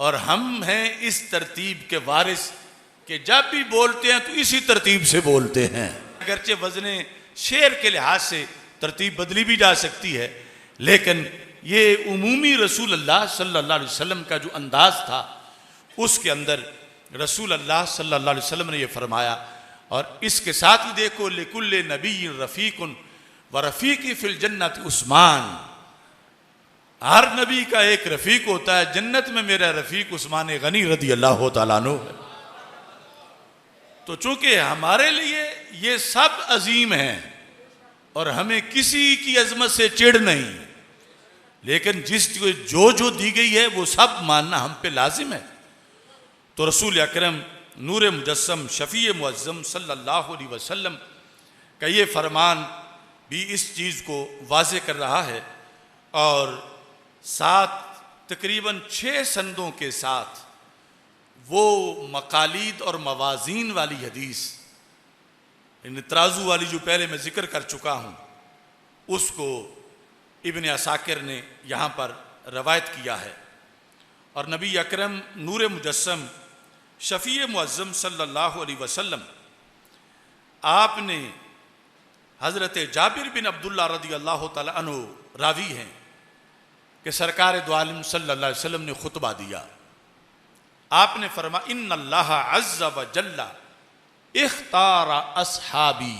और हम हैं इस तरतीब के वारिस कि जब भी बोलते हैं तो इसी तरतीब से बोलते हैं। अगरचे वज़ने शेर के लिहाज से तरतीब बदली भी जा सकती है, लेकिन ये उमूमी रसूल अल्लाह सल्लल्लाहु अलैहि वसल्लम का जो अंदाज़ था, उसके अंदर रसूल अल्लाह सल्लल्लाहु अलैहि वसल्लम ने यह फरमाया। और इसके साथ ही देखो, लिकुल्ले नबी रफ़ीकुन व रफ़ीकी फ़िल जन्नत उस्मान, हर नबी का एक रफ़ीक होता है, जन्नत में मेरा रफ़ीक उस्मान गनी रज़ी अल्लाह तआला अन्हु है। तो चूंकि हमारे लिए ये सब अजीम हैं और हमें किसी की अजमत से चिढ़ नहीं, लेकिन जिसको जो दी गई है वो सब मानना हम पे लाजिम है। तो रसूल अकरम नूर मुजस्सम शफ़ी मुअज़्ज़म सल्लल्लाहु अलैहि वसल्लम का ये फरमान भी इस चीज़ को वाज़े कर रहा है, और साथ तकरीबन 6 संदों के साथ वो मकालीद और मवाज़ीन वाली हदीस, इन तराजू वाली जो पहले मैं जिक्र कर चुका हूँ, उसको इब्न असाकिर ने यहाँ पर रवायत किया है। और नबी अकरम नूर मुजस्सम शफ़ी मुअज़्ज़म सल्लल्लाहु अलैहि वसल्लम, आपने हज़रत जाबिर बिन अब्दुल्ला रज़ी अल्लाह तआला अन्हु रावी हैं कि सरकार दो आलम सल्लल्लाहु अलैहि वसल्लम ने खुतबा दिया। आपने फरमा इन्नल्लाह अज़्ज़ व जल्ला इख्तार अस्हाबी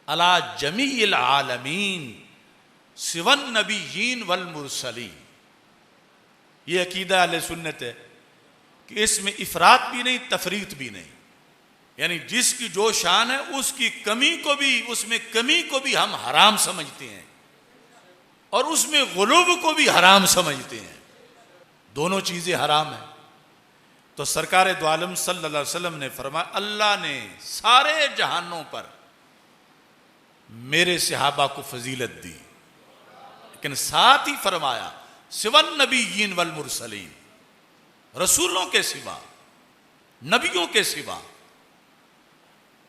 अला जमीइल आलमीन सिवन नबीयीन वल मुरसलीन। ये अकीदा अहले सुन्नत है कि इसमें इफरात भी नहीं, तफरीत भी नहीं, यानी जिसकी जो शान है उसकी कमी को भी, उसमें कमी को भी हम हराम समझते हैं और उसमें गुलूब को भी हराम समझते हैं। दोनों चीज़ें हराम हैं। तो सरकार दो आलम सल्लल्लाहु अलैहि वसल्लम ने फरमाया, अल्लाह ने सारे जहानों पर मेरे सहाबा को फजीलत दी, लेकिन साथ ही फरमाया सिवन नबीयीन वल मुरसलीन, रसूलों के सिवा, नबियों के सिवा।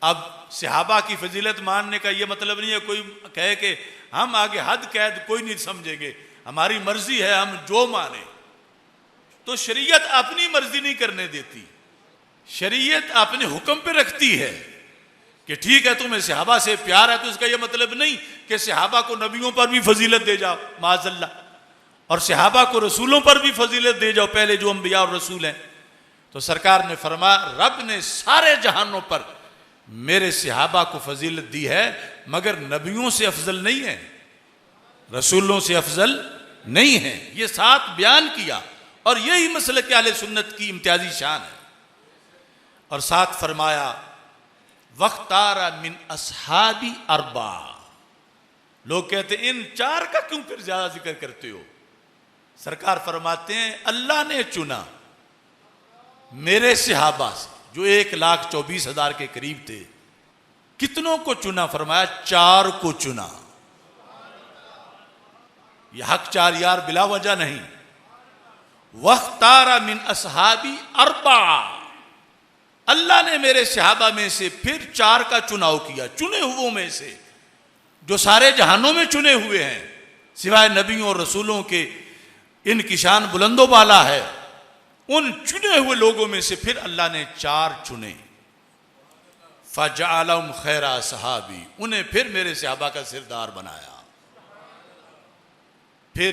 अब सहाबा की फजीलत मानने का यह मतलब नहीं है कोई कहे कि हम आगे हद कैद कोई नहीं समझेंगे, हमारी मर्जी है हम जो माने। तो शरीयत अपनी मर्जी नहीं करने देती, शरीयत अपने हुक्म पे रखती है कि ठीक है तुम्हें सहाबा से प्यार है, तो इसका यह मतलब नहीं कि सहाबा को नबियों पर भी फजीलत दे जाओ माज़ल्ला, और सहाबा को रसूलों पर भी फजीलत दे जाओ, पहले जो अंबिया और रसूल हैं। तो सरकार ने फरमाया, रब ने सारे जहानों पर मेरे सहाबा को फजीलत दी है, मगर नबियों से अफजल नहीं है, रसूलों से अफजल नहीं है। ये साथ बयान किया, और यही मसलक अहले सुन्नत की इम्तियाजी शान है। और साथ फरमाया वख्तारा मिन अस्हाबी अरबा। लोग कहते हैं इन 4 का क्यों फिर ज्यादा जिक्र करते हो? सरकार फरमाते हैं अल्लाह ने चुना मेरे सहाबा से जो 1,24,000 के करीब थे। कितनों को चुना? फरमाया 4 को चुना। यह हक 4 यार बिला वजह नहीं। वख्तारा मिन अस्हाबी अरबा, अल्लाह ने मेरे सहाबा में से फिर 4 का चुनाव किया, चुने हुओं में से, जो सारे जहानों में चुने हुए हैं, सिवाय नबियों और रसूलों के, इनकी शान बुलंदो बाला है। उन चुने हुए लोगों में से फिर अल्लाह ने 4 चुने। फजअलहुम खैरा सहाबी, उन्हें फिर मेरे सहाबा का सिरदार बनाया। फिर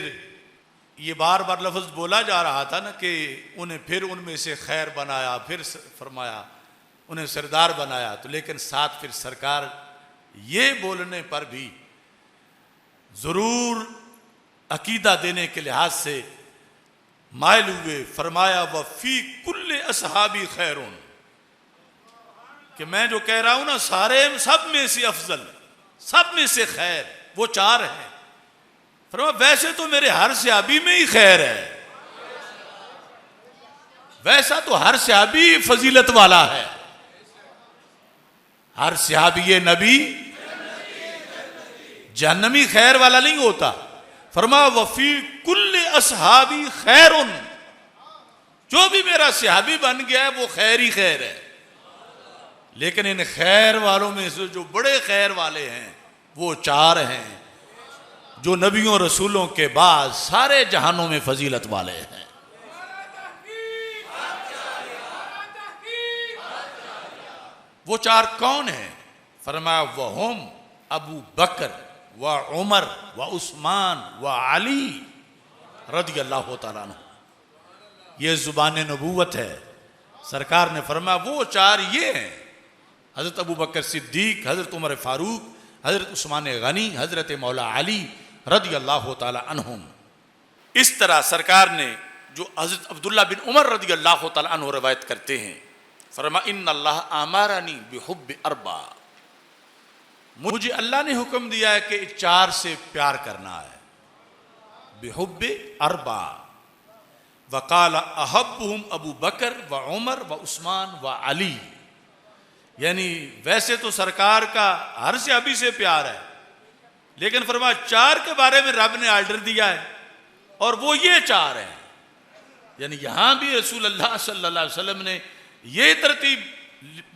ये बार बार लफ्ज़ बोला जा रहा था ना कि उन्हें फिर उनमें से खैर बनाया, फिर फरमाया उन्हें सरदार बनाया। तो लेकिन साथ फिर सरकार ये बोलने पर भी ज़रूर अकीदा देने के लिहाज से मायल हुए, फरमाया वफ़ी कुल्ले असहाबी खैरुन, कि मैं जो कह रहा हूं ना, सारे सब में से अफजल, सब में से खैर वो 4 हैं। फरमाया वैसे तो मेरे हर सहाबी में ही खैर है, वैसा तो हर सहाबी फजीलत वाला है, हर सहाबी नबी जहन्नमी खैर वाला नहीं होता। फरमाया वफी कुल्ले असहाबी खैरुन, जो भी मेरा सहाबी बन गया है वो खैर ही खैर है। लेकिन इन खैर वालों में से जो बड़े खैर वाले हैं वो 4 हैं, जो नबियों रसूलों के बाद सारे जहानों में फजीलत वाले हैं। वो 4 कौन हैं? फरमाया वहुम अबू बकर व उमर व उस्मान व अली रज़ी अल्लाह तआला अन्हु। ये ज़ुबान नबूवत है। सरकार ने फरमाया वो 4 ये हैं, हज़रत अबू बकर सिद्दीक, हज़रत उमर फ़ारूक, हज़रत उस्मान गनी, हज़रत मौला अली रज़ी अल्लाह तआला अन्हुम। इस तरह सरकार ने जो हज़रत अब्दुल्ला बिन उमर रज़ी अल्लाह तआला अन्हु रवायत करते हैं, फरमाया इन्नल्लाह अमरनी बिहुब्बि अर्बा, मुझे अल्लाह ने हुक्म दिया है कि 4 से प्यार करना है, बिहुब्बि अर्बा। वक़ाल अहब्बुहुम अबू बकर व उमर व उस्मान व अली, यानी वैसे तो सरकार का हर सहाबी से प्यार है, लेकिन फरमाया 4 के बारे में रब ने आर्डर दिया है और वो ये 4 हैं। यानी यहां भी रसूल अल्लाह सल्लल्लाहु अलैहि वसल्लम ने ये तरतीब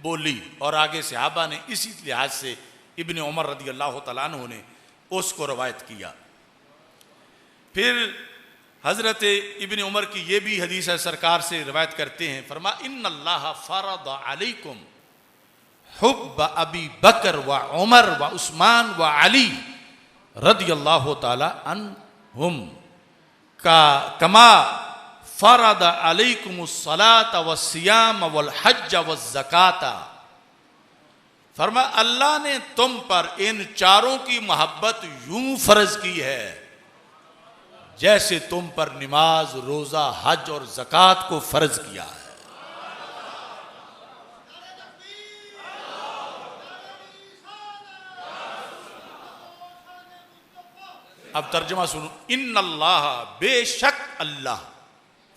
बोली और आगे सहाबा ने इसी लिहाज से इब्ने उमर रज़ी अल्लाह तआला अन्हु ने उसको रवायत किया। फिर हज़रत इब्ने उमर की ये भी हदीस है, सरकार से रवायत करते हैं, फरमाया इन्नल्लाह फ़रद अलैकुम हुब्ब अबी बकर व उमर व उस्मान व अली रज़ी अल्लाह तआला अन्हुम का कमा फ़रद अलैकुमुस्सलात वस्सियाम वल हज्ज वज़्ज़काता। फरमाया अल्लाह ने तुम पर इन 4 की मोहब्बत यूं फर्ज की है जैसे तुम पर नमाज, रोजा, हज और ज़कात को फर्ज किया है। अब तर्जुमा सुनो, इन्नल्लाह, बेशक अल्लाह,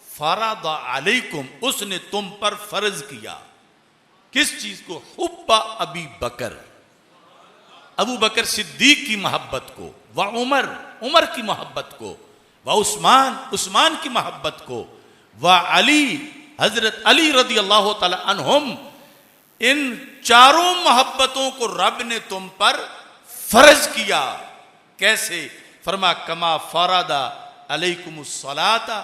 फरद अलैकुम, उसने तुम पर फर्ज किया, किस चीज को? हुब्बा अबी बकर, अबू बकर सिद्दीक की मोहब्बत को, व उमर, उमर की मोहब्बत को, व उस्मान, उस्मान की मोहब्बत को, व अली, हजरत अली रज़ी अल्लाह तआला अन्हुम। इन 4 मोहब्बतों को रब ने तुम पर फर्ज किया। कैसे? फरमा कमा फरादा अलैकुमुस्सलाता,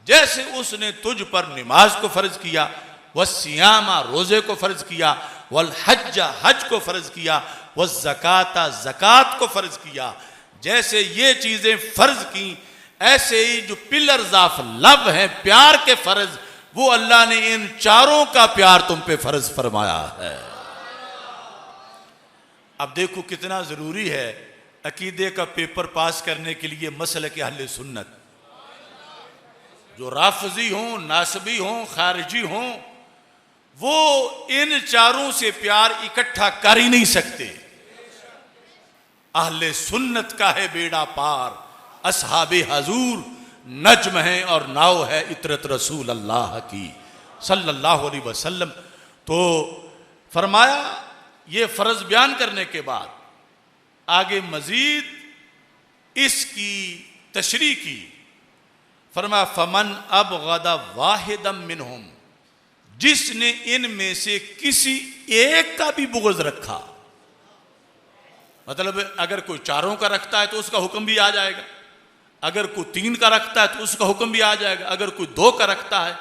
जैसे उसने तुझ पर नमाज को फर्ज किया, वस्सियामा, रोजे को फर्ज किया, वल हज, हज को फर्ज किया, वज़्ज़काता, ज़कात को फर्ज किया। जैसे ये चीजें फर्ज की, ऐसे ही जो पिलर्स ऑफ लव हैं, प्यार के फर्ज, वो अल्लाह ने इन 4 का प्यार तुम पे फर्ज फरमाया है। अब देखो कितना जरूरी है अकीदे का पेपर पास करने के लिए मसलक अहले सुन्नत। जो राफजी हों, नासबी हों, खारिजी हों, वो इन 4 से प्यार इकट्ठा कर ही नहीं सकते। अहले सुन्नत का है बेड़ा पार, असहाबे हजूर नज्म है और नाव है इतरत रसूल अल्लाह की सल्लल्लाहु अलैहि वसल्लम। तो फरमाया ये फर्ज बयान करने के बाद आगे मजीद इसकी तशरीह की। फरमाया फमन अब गदा वाहिदम मिनहुम, जिसने इनमें से किसी एक का भी बुग़्ज़ रखा, मतलब अगर कोई चारों का रखता है तो उसका हुक्म भी आ जाएगा, अगर कोई 3 का रखता है तो उसका हुक्म भी आ जाएगा, अगर कोई 2 का रखता है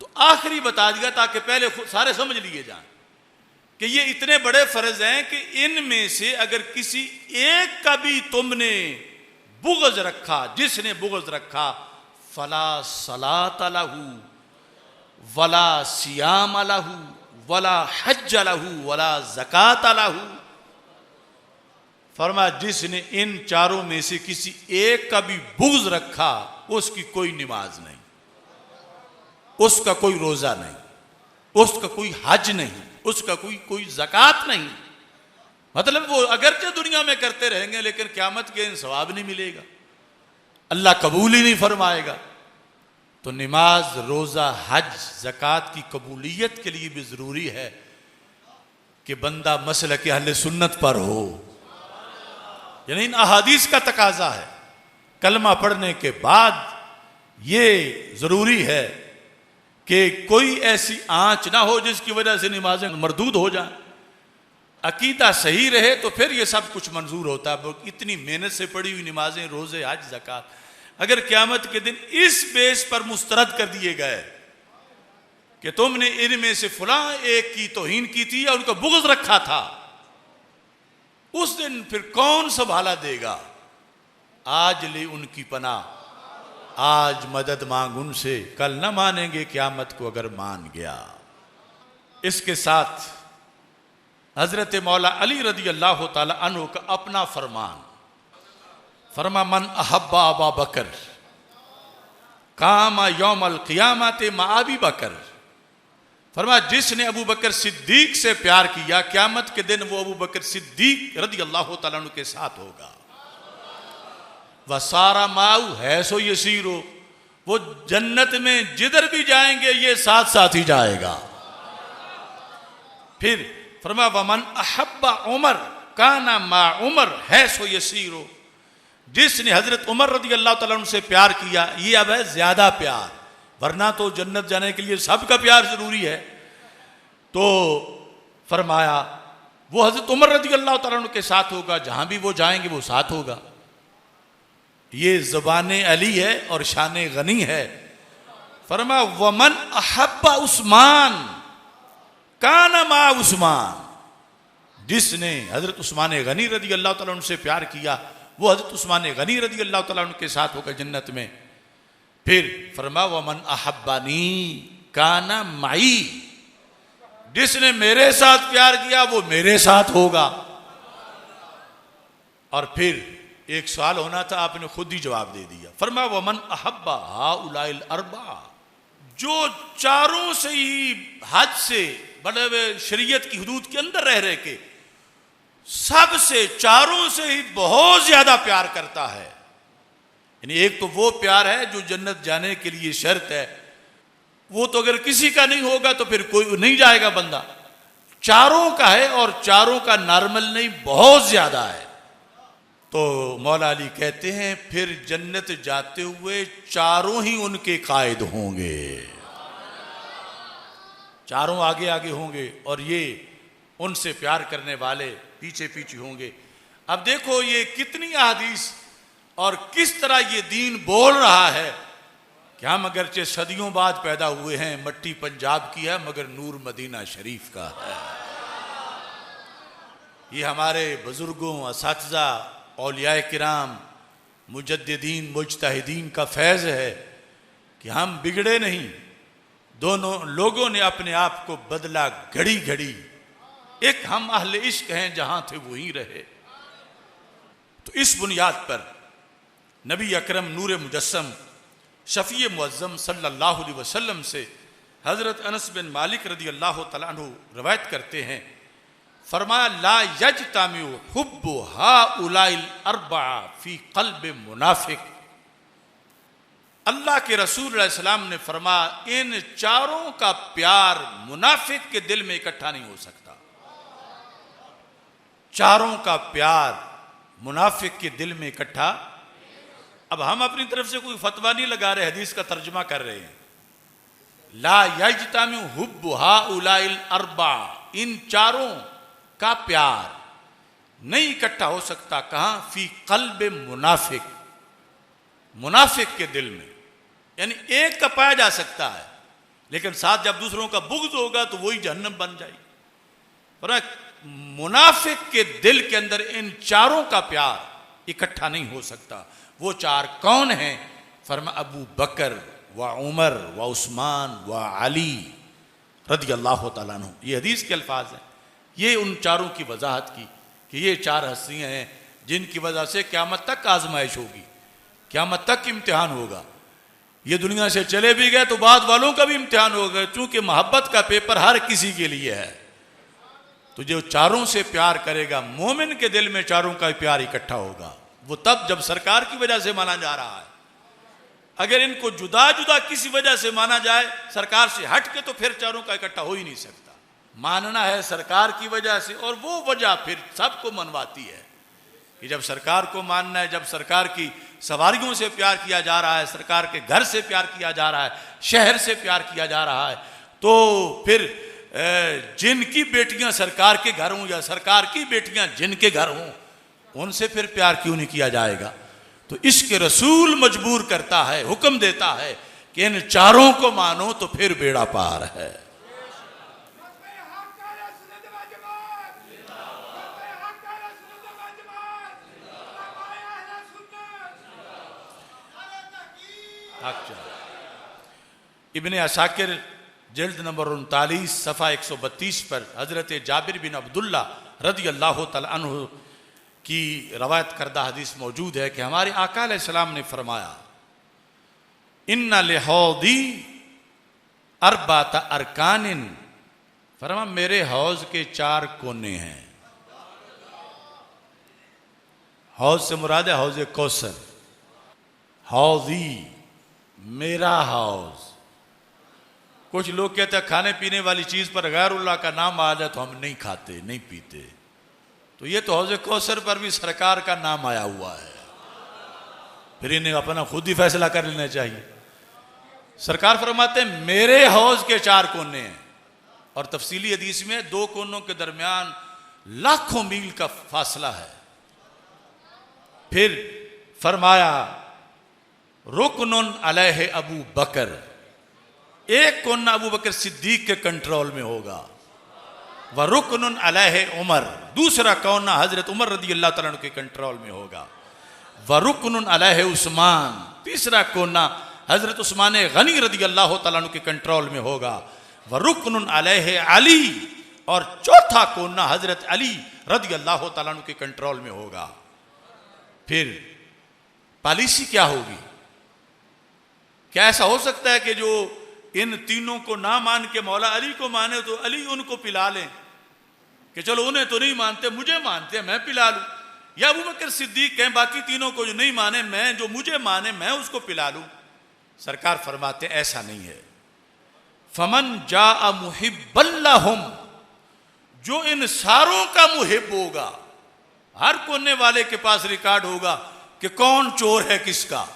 तो आखिरी बता दिया ताकि पहले सारे समझ लिए जाएं कि ये इतने बड़े फर्ज हैं कि इनमें से अगर किसी एक का भी तुमने बुग़्ज़ रखा, जिसने बुग़्ज़ रखा, फला सलात लहू वला सियाम लहू वला हज लहू वला ज़कात लहू। फरमा जिसने इन चारों में से किसी एक का भी बुग़्ज़ रखा, उसकी कोई नमाज नहीं, उसका कोई रोज़ा नहीं, उसका कोई हज नहीं, उसका कोई ज़कात नहीं। मतलब वो अगरचे दुनिया में करते रहेंगे लेकिन क़यामत के दिन सवाब नहीं मिलेगा, अल्लाह कबूल ही नहीं फरमाएगा। तो नमाज, रोज़ा, हज, ज़कात की कबूलियत के लिए भी ज़रूरी है कि बंदा मसलक अहले सुन्नत पर हो, यानी इन अहादीस का तकाजा है। कलमा पढ़ने के बाद ये ज़रूरी है कि कोई ऐसी आंच ना हो जिसकी वजह से नमाजें मरदूद हो जाएं। अकीदा सही रहे तो फिर ये सब कुछ मंजूर होता है। इतनी मेहनत से पड़ी हुई नमाजें, रोज़े, हज, ज़कात अगर क़यामत के दिन इस बेस पर मुस्तरद कर दिए गए कि तुमने इनमें से फलां एक की तौहीन की थी और उनका बुग़्ज़ रखा था, उस दिन फिर कौन संभाला देगा? आज ले उनकी पनाह, आज मदद मांग उनसे, कल न मानेंगे क़यामत को अगर मान गया। इसके साथ हजरत मौला अली रदी अल्लाह ताला अन्हु का अपना फरमान, फरमा मन अहब्बा अबा बकर कामा यौमल क़ियामत मा अबी बकर। फरमा जिसने अबू बकर सिद्दीक से प्यार किया, क़यामत के दिन वो अबू बकर सिद्दीक रदी अल्लाह ताला अन्हु के साथ होगा। वह सारा माऊ है सो यसीरो, वो जन्नत में जिधर भी जाएंगे ये साथ साथ ही जाएगा। फिर फरमा वमन अहब्बा उमर काना मा उमर है सो यसीरो, जिसने हजरत उमर रदी अल्लाह ताला अन्हु से प्यार किया, ये अब है ज्यादा प्यार, वरना तो जन्नत जाने के लिए सबका प्यार जरूरी है। तो फरमाया वो हजरत उमर रदी अल्लाह ताला अन्हु के साथ होगा, जहां भी वो जाएंगे वो साथ होगा। ये ज़बान अली है और शान गनी है। फरमा वमन अहब्बा उस्मान काना मा उस्मान, जिसने हजरत उस्मान गनी रदी अल्लाह ताला अन्हु से प्यार किया वो हजरत उस्मान गनी रदी अल्लाह ताला अन्हु के साथ होगा जन्नत में। फिर फरमा वमन अहब्बानी काना माई, जिसने मेरे साथ प्यार किया वो मेरे साथ होगा। और फिर एक सवाल होना था, आपने खुद ही जवाब दे दिया। फरमा वमन अहब्बा हाउलाइल अरबा, जो चारों से ही हद से बड़े शरीयत की हुदूद के अंदर रह रहे के सबसे, चारों से ही बहुत ज्यादा प्यार करता है। यानी एक तो वो प्यार है जो जन्नत जाने के लिए शर्त है, वो तो अगर किसी का नहीं होगा तो फिर कोई नहीं जाएगा बंदा। चारों का है और चारों का नॉर्मल नहीं, बहुत ज्यादा है। तो मौला अली कहते हैं फिर जन्नत जाते हुए चारों ही उनके कायद होंगे, चारों आगे आगे होंगे और ये उनसे प्यार करने वाले पीछे पीछे होंगे। अब देखो ये कितनी अहादीस और किस तरह ये दीन बोल रहा है कि हम अगरचे सदियों बाद पैदा हुए हैं, मट्टी पंजाब की है मगर नूर मदीना शरीफ का है। ये हमारे बुजुर्गों, असातिज़ा, औलियाए किराम, मुजद्दिदीन, मुज्तहिदीन का फैज़ है कि हम बिगड़े नहीं। दोनों लोगों ने अपने आप को बदला घड़ी घड़ी, एक हम अहले इश्क हैं, जहां थे वहीं रहे। तो इस बुनियाद पर नबी अकरम नूर मुजस्सम शफ़ी मुअज़्ज़म सल्लल्लाहु अलैहि वसल्लम से हज़रत अनस बिन मालिक रदी अल्लाह तआला अन्हु रवायत करते हैं, फरमाया ला यजतमिउ हुब्बु हाउलाइल अर्बआ फी क़ल्ब मुनाफिक। अल्लाह के रसूल सल्लल्लाहु अलैहि वसल्लम ने फरमाया इन चारों का प्यार मुनाफिक के दिल में इकट्ठा नहीं हो सकता। चारों का प्यार मुनाफिक के दिल में इकट्ठा। अब हम अपनी तरफ से कोई फतवा नहीं लगा रहे, हदीस का तर्जुमा कर रहे हैं। ला यजतमी हुब्बु हाउलाइल अरबा, इन चारों का प्यार नहीं इकट्ठा हो सकता। कहां? फी कल्बे मुनाफिक, मुनाफिक के दिल में। यानी एक का पाया जा सकता है, लेकिन साथ जब दूसरों का बुग़्ज़ होगा तो वही जहन्नम बन जाएगी। पर मुनाफिक के दिल के अंदर इन चारों का प्यार इकट्ठा नहीं हो सकता। वो चार कौन हैं? फरमा अबू बकर व उमर व उस्मान व अली रज़ी अल्लाह तआला अन्हु। ये हदीस के अल्फाज हैं। ये उन चारों की वजाहत की कि ये चार हस्तियाँ हैं जिनकी वजह से क़यामत तक आजमाइश होगी, क़यामत तक इम्तिहान होगा। ये दुनिया से चले भी गए तो बाद वालों का भी इम्तिहान होगा, चूँकि मोहब्बत का पेपर हर किसी के लिए है। तो जो चारों से प्यार करेगा, मोमिन के दिल में चारों का प्यार इकट्ठा होगा। वो तब जब सरकार की वजह से माना जा रहा है। अगर इनको जुदा जुदा किसी वजह से माना जाए, सरकार से हट के, तो फिर चारों का इकट्ठा हो ही नहीं सकता। मानना है सरकार की वजह से, और वो वजह फिर सबको मनवाती है कि जब सरकार को मानना है, जब सरकार की सवारियों से प्यार किया जा रहा है, सरकार के घर से प्यार किया जा रहा है, शहर से प्यार किया जा रहा है, तो फिर जिनकी बेटियां सरकार के घर हों या सरकार की बेटियां जिनके घर हों, उनसे फिर प्यार क्यों नहीं किया जाएगा? तो इसके रसूल मजबूर करता है, हुक्म देता है कि इन चारों को मानो तो फिर बेड़ा पार है। इब्ने असाकिर जिल्द नंबर 39 सफ़ा 132 पर हज़रत जाबिर बिन अब्दुल्ला रज़ी अल्लाह तआला अन्हु की रवायत करदा हदीस मौजूद है कि हमारे आका अलैहिस्सलाम ने फरमाया, इन्ना लिहौदी अरबात अरकानिन, फरमा मेरे हौज के चार कोने हैं। हौज से मुराद है हौज कौसर। हौजी, मेरा हौज। कुछ लोग कहते हैं खाने पीने वाली चीज पर गैरुल्लाह का नाम आ जाए तो हम नहीं खाते, नहीं पीते। तो ये तो हौज कौसर पर भी सरकार का नाम आया हुआ है, फिर इन्हें अपना खुद ही फैसला कर लेना चाहिए। सरकार फरमाते हैं मेरे हौज के चार कोने हैं, और तफसीली हदीस में दो कोनों के दरमियान लाखों मील का फासला है। फिर फरमाया रुकनुन अलैहि अबू बकर, एक कोना अबू बकर सिद्दीक के कंट्रोल में होगा। व रुकनुन अलैहि उमर, दूसरा कोना हजरत उमर रज़ी अल्लाह तआला अन्हु के कंट्रोल में होगा। व रुकनुन अलैहि उस्मान, तीसरा कोना हजरत उस्मान गनी रज़ी अल्लाह तआला अन्हु के कंट्रोल में होगा। व रुकनुन अलैहि अली, और चौथा कोना हजरत अली रज़ी अल्लाह तआला अन्हु के कंट्रोल में होगा। फिर पॉलिसी क्या होगी? क्या ऐसा हो सकता है कि जो इन तीनों को ना मान के मौला अली को माने तो अली उनको पिला लें कि चलो उन्हें तो नहीं मानते, मुझे मानते हैं, मैं पिला लूं? या अबू बकर सिद्दीक कहें बाकी तीनों को जो नहीं माने, मैं जो मुझे माने मैं उसको पिला लूं? सरकार फरमाते ऐसा नहीं है। फमन जा मुहिब्बल्लाहुम, जो इन सारों का मुहिब होगा, हर कोने वाले के पास रिकॉर्ड होगा कि कौन चोर है किसका,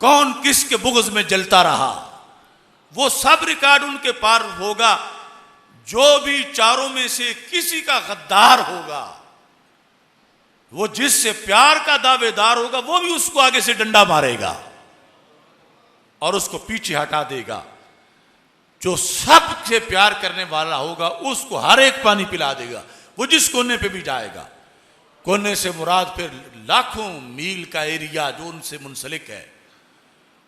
कौन किसके बुग़्ज़ में जलता रहा, वो सब रिकॉर्ड उनके पार होगा। जो भी चारों में से किसी का गद्दार होगा, वो जिससे प्यार का दावेदार होगा, वो भी उसको आगे से डंडा मारेगा और उसको पीछे हटा देगा। जो सबसे प्यार करने वाला होगा उसको हर एक पानी पिला देगा, वो जिस कोने पे भी जाएगा। कोने से मुराद फिर लाखों मील का एरिया जो उनसे मुंसलिक है।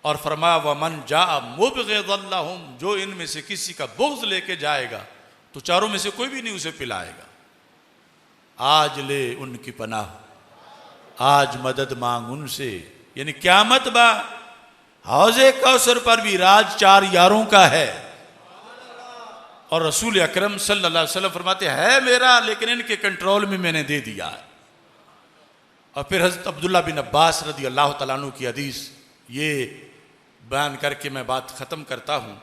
और फरमाया वमन जा मुबग़िज़ल्लहुम, जो इनमें से किसी का बुग़्ज़ लेके जाएगा तो चारों में से कोई भी नहीं उसे पिलाएगा। आज ले उनकी पनाह, आज मदद मांग उनसे, यानी क़यामत बा हौज़े कौसर पर भी राज चार यारों का है। और रसूल अकरम सल्लल्लाहु अलैहि वसल्लम फरमाते है मेरा, लेकिन इनके कंट्रोल में मैंने दे दिया है। और फिर हज़रत अब्दुल्ला बिन अब्बास रज़ी अल्लाह तआला अन्हु की हदीस ये बयान करके मैं बात ख़त्म करता हूँ।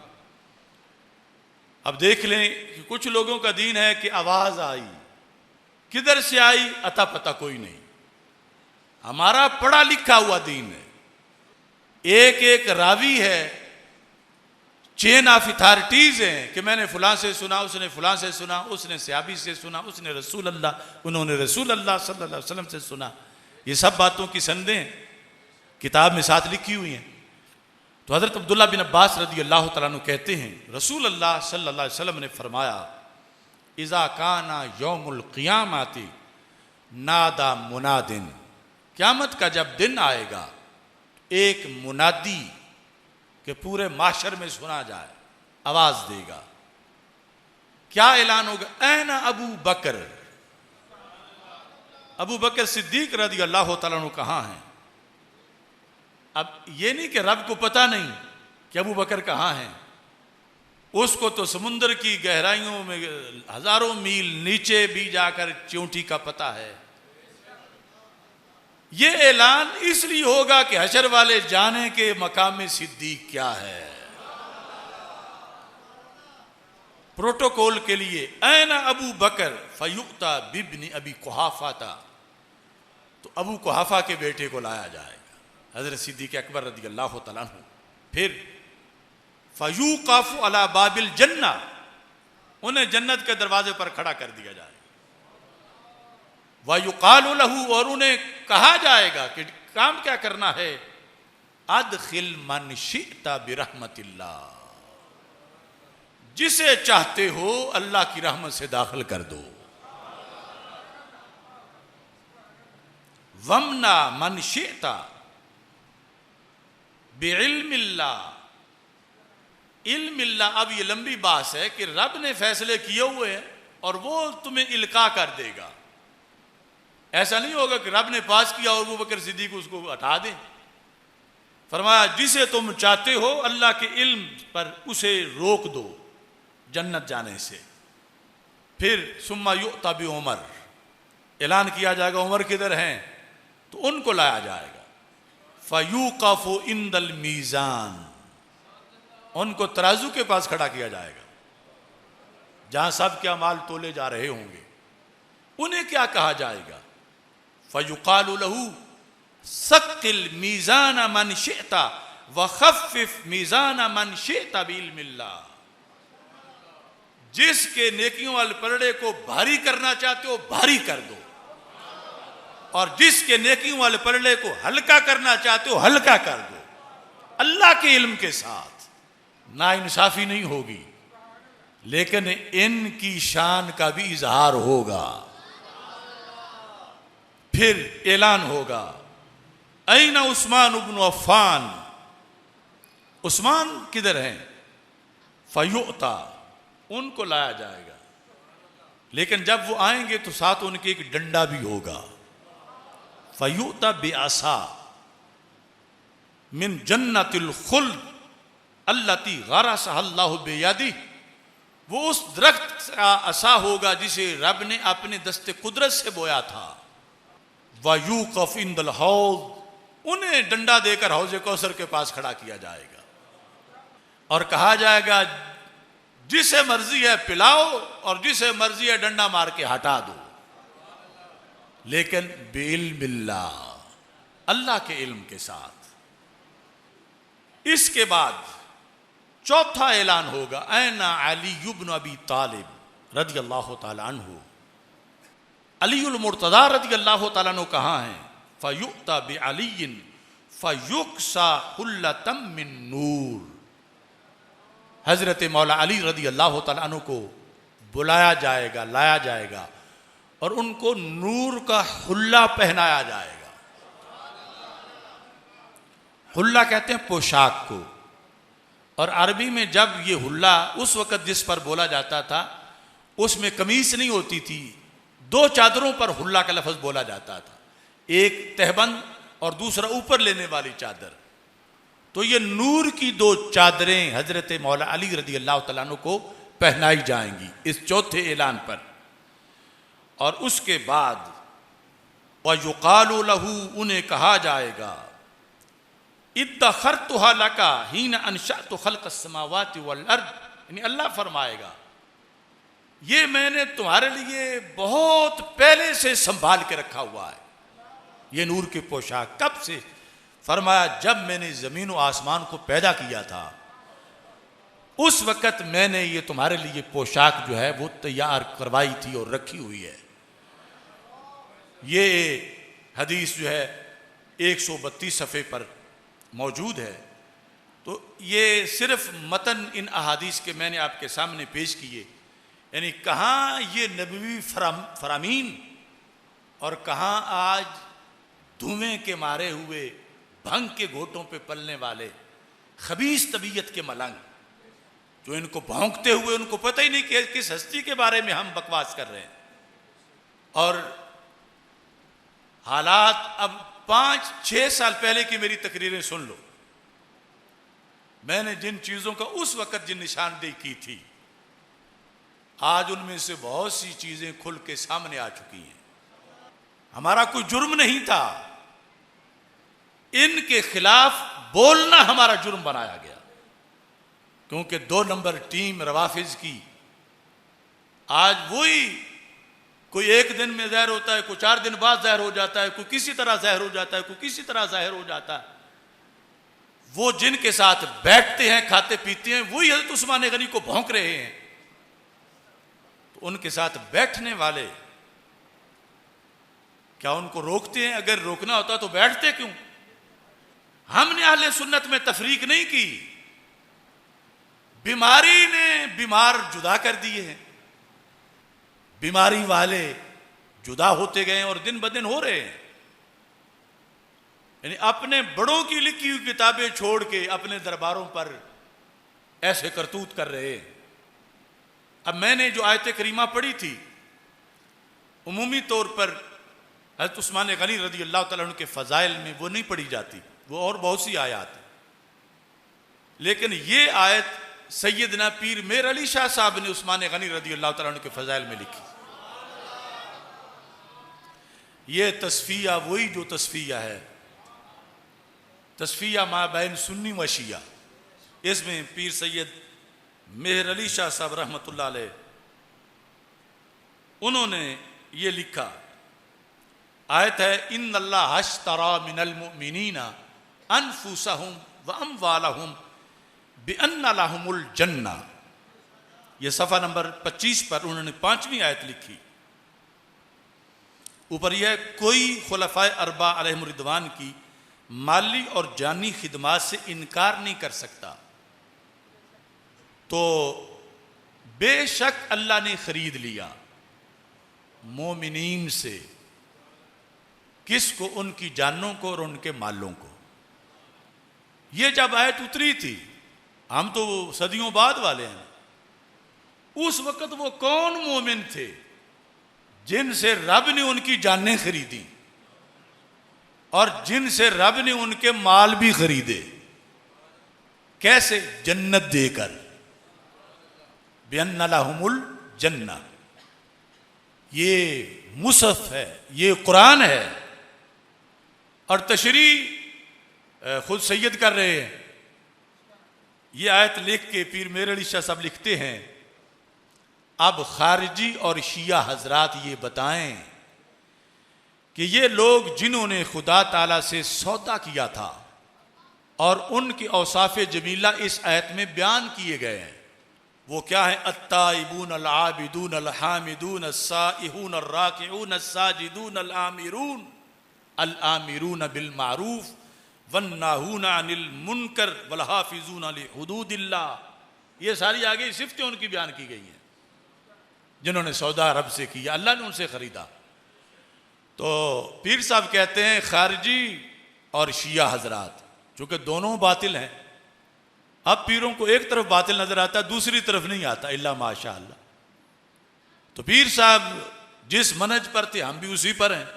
अब देख लें कि कुछ लोगों का दीन है कि आवाज़ आई, किधर से आई अता पता कोई नहीं। हमारा पढ़ा लिखा हुआ दीन है, एक एक रावी है, चेन ऑफ अथॉरिटीज हैं कि मैंने फलां से सुना, उसने फलां से सुना, उसने सहाबी से सुना, उसने रसूल अल्लाह, उन्होंने रसूल अल्लाह सल्लल्लाहु अलैहि वसल्लम से सुना। ये सब बातों की संदें किताब में साथ लिखी हुई हैं। तो हज़रत अब्दुल्ला बिन अब्बास रदी अल्लाह तआला अन्हु कहते हैं रसूल अल्लाह सल्लल्लाहु अलैहि वसल्लम ने फरमाया, इज़ा काना यौमुल क़ियामति नादा मुनादिन, क़यामत का जब दिन आएगा एक मुनादी कि पूरे माशर में सुना जाए, आवाज देगा। क्या ऐलान होगा? ऐना अबू बकर, अबू बकर सिद्दीक रज़ी अल्लाह तआला अन्हु कहाँ हैं? अब ये नहीं कि रब को पता नहीं कि अबू बकर कहाँ हैं, उसको तो समुद्र की गहराइयों में हजारों मील नीचे भी जाकर च्योंटी का पता है। ये ऐलान इसलिए होगा कि हशर वाले जाने के मकाम सिद्दीक क्या है। प्रोटोकॉल के लिए ऐना अबू बकर फयुक्ता बिब्नी अबी कुहाफा था, तो अबू कुहाफा के बेटे को लाया जाएगा हजरत सिद्दीक अकबर रज़ी अल्लाह तआला अन्हु। फिर फयूक़ाफ़ु अला बाबिल जन्ना, उन्हें जन्नत के दरवाजे पर खड़ा कर दिया जाएगा। वयुक़ालु लहू, और उन्हें कहा जाएगा कि काम क्या करना है, अदखिल मन शिअता बिरहमतिल्लाह, जिसे चाहते हो अल्लाह की रहमत से दाखिल कर दो। वमना मन शिअता बिइल्मिल्लाह, इल्मिल्लाह। अब ये लंबी बात है कि रब ने फैसले किए हुए हैं और वो तुम्हें इल्का कर देगा। ऐसा नहीं होगा कि रब ने पास किया और अबू बकर सिद्दीक उसको हटा दें। फरमाया जिसे तुम चाहते हो अल्लाह के इल्म पर उसे रोक दो जन्नत जाने से। फिर सुम्मा युअता बि उमर, ऐलान किया जाएगा उमर किधर हैं, तो उनको लाया जाएगा। फयूक़फ़ु इंदल मीज़ान, उनको तराजू के पास खड़ा किया जाएगा जहां सब क्या माल तोले जा रहे होंगे। उन्हें क्या कहा जाएगा, फयुक़ालु लहू सक़्क़िल मीज़ान मन शिअता व ख़फ़्फ़िफ़ मीज़ान मन शिअता बिइल्मिल्लाह, जिसके नेकियों वाले पलड़े को भारी करना चाहते हो भारी कर दो, और जिसके नेकियों वाले पलड़े को हल्का करना चाहते हो हल्का कर दो। अल्लाह के इल्म के साथ नाइंसाफी नहीं होगी, लेकिन इनकी शान का भी इजहार होगा। फिर ऐलान होगा ऐना उस्मान इब्न अफ़्फ़ान, उस्मान किधर हैं? फयुअता, उनको लाया जाएगा। लेकिन जब वो आएंगे तो साथ उनके एक डंडा भी होगा। फयुअता बिअसा मिन जन्नतिल खुल्द अल्लती गरसहल्लाहु बियदिही, वो उस दरख्त का असा होगा जिसे रब ने अपने दस्ते कुदरत से बोया था। वयूक़फ़ इंदल हौज़, उन्हें डंडा देकर हौज़े कौसर के पास खड़ा किया जाएगा और कहा जाएगा जिसे मर्जी है पिलाओ और जिसे मर्जी है डंडा मार के हटा दो, लेकिन बिइल्मिल्लाह, अल्लाह के इल्म के साथ। इसके बाद चौथा ऐलान होगा ऐना अली इब्न अबी तालिब रज़ियल्लाहु ताला अन्हु, अलीउल मुर्तज़ा रज़ियल्लाहु ताला अन्हु कहाँ हैं? फयुअता बिअलिय्यिन फयुक्सा हुल्लतम मिन नूर, हजरत मौला अली रज़ियल्लाहु ताला अन्हु को बुलाया जाएगा, लाया जाएगा और उनको नूर का हुल्ला पहनाया जाएगा। हुल्ला कहते हैं पोशाक को, और अरबी में जब ये हुल्ला उस वक़्त जिस पर बोला जाता था उसमें कमीज नहीं होती थी, दो चादरों पर हुल्ला का लफ्ज़ बोला जाता था, एक तहबंद और दूसरा ऊपर लेने वाली चादर। तो ये नूर की दो चादरें हजरत मौला अली रज़ी अल्लाह तआला अन्हु को पहनाई जाएंगी इस चौथे ऐलान पर। और उसके बाद वयुक़ालु लहू, उन्हें कहा जाएगा इद्दख़रतुहा लका हीन अंशअतु ख़ल्क़स समावाति वल अर्द, यानी अल्लाह फरमाएगा ये मैंने तुम्हारे लिए बहुत पहले से संभाल के रखा हुआ है। ये नूर की पोशाक कब से? फरमाया जब मैंने ज़मीन व आसमान को पैदा किया था उस वक़्त मैंने ये तुम्हारे लिए पोशाक जो है वो तैयार करवाई थी और रखी हुई है। ये हदीस जो है 132 सफ़े पर मौजूद है। तो ये सिर्फ मतन इन अहादीस के मैंने आपके सामने पेश किए, यानी कहाँ ये नबवी फरामीन और कहाँ आज धुएं के मारे हुए भंग के घोटों पे पलने वाले खबीस तबीयत के मलंग, जो इनको भौंकते हुए उनको पता ही नहीं कि किस हस्ती के बारे में हम बकवास कर रहे हैं। और हालात अब 5-6 साल पहले की मेरी तकरीरें सुन लो, मैंने जिन चीज़ों का उस वक़्त जिन निशानदेही की थी, आज उनमें से बहुत सी चीज़ें खुल के सामने आ चुकी हैं। हमारा कोई जुर्म नहीं था, इनके खिलाफ बोलना हमारा जुर्म बनाया गया, क्योंकि 2 नंबर टीम रवाफिज की आज वही कोई एक दिन में ज़ाहिर होता है, कोई 4 दिन बाद ज़ाहिर हो जाता है, कोई किसी तरह ज़ाहिर हो जाता है, कोई किसी तरह ज़ाहिर हो जाता है। वो जिनके साथ बैठते हैं, खाते पीते हैं, वही हज़रत उस्मान गनी को भौंक रहे हैं। तो उनके साथ बैठने वाले क्या उनको रोकते हैं? अगर रोकना होता तो बैठते क्यों? हमने अहले सुन्नत में तफरीक नहीं की, बीमारी ने बीमार जुदा कर दिए हैं, बीमारी वाले जुदा होते गए और दिन ब दिन हो रहे हैं। यानी अपने बड़ों की लिखी हुई किताबें छोड़ के अपने दरबारों पर ऐसे करतूत कर रहे हैं। अब मैंने जो आयत करीमा पढ़ी थी, उमूमी तौर पर हज़रत उस्मान गनी रज़ी अल्लाह तआला अन्हु के फ़ज़ाइल में वो नहीं पढ़ी जाती, वो और बहुत सी आयत है, लेकिन ये आयत सैयदना पीर मेर अली शाह साहब ने उस्मान गनी रज़ी अल्लाह तआला अन्हु के फ़ज़ाइल में लिखी। ये तस्फिया वही जो तस्फिया है, तस्फिया मा बैन सुन्नी व शिया। इसमें पीर सैयद मेहर अली शाह साहब रहमतुल्लाह अलैह उन्होंने ये लिखा, आयत है इन्नल्लाह अश्तरा मिनल मुमिनीना अनफुसहुम व अमवालहुम बिअन्ना लहुमुल जन्ना। ये सफ़ा नंबर 25 पर उन्होंने 5वीं आयत लिखी। ऊपर यह कोई खुलफाए अरबा अलैहिम रिदवान की माली और जानी खिदमात से इनकार नहीं कर सकता। तो बेशक अल्लाह ने खरीद लिया मोमिनीन से, किसको? उनकी जानों को और उनके मालों को। ये जब आयत उतरी थी, हम तो सदियों बाद वाले हैं, उस वक़्त वो कौन मोमिन थे जिनसे रब ने उनकी जानें खरीदी और जिनसे रब ने उनके माल भी खरीदे? कैसे? जन्नत देकर, बिअन्ना लहुमुल जन्ना। ये मुसहफ है, ये कुरान है, और तशरी खुद सैयद कर रहे हैं। ये आयत लिख के पीर मेर अली शाह साहब लिखते हैं, अब खारिजी और शिया हजरात ये बताएं कि ये लोग जिन्होंने खुदा ताला से सौदा किया था और उनकी औसाफ़े जमीला इस आयत में बयान किए गए हैं, वो क्या है? अत्ताइबून अल आबिदून अल हामिदून अस्साइहून अल राकिऊन अस्साजिदून अल आमिरून बिल मारूफ वन्नाहून अनिल मुनकर वल हाफिजून अली हुदूदिल्लाह। ये सारी आगे सिफ्तें उनकी बयान की गई हैं, जिन्होंने सौदा रब से किया, अल्लाह ने उनसे खरीदा। तो पीर साहब कहते हैं खारिजी और शिया हजरात, चूंकि दोनों बातिल हैं, अब पीरों को एक तरफ बातिल नजर आता है, दूसरी तरफ नहीं आता, इल्ला माशा अल्लाह। तो पीर साहब जिस मनहज पर थे, हम भी उसी पर हैं।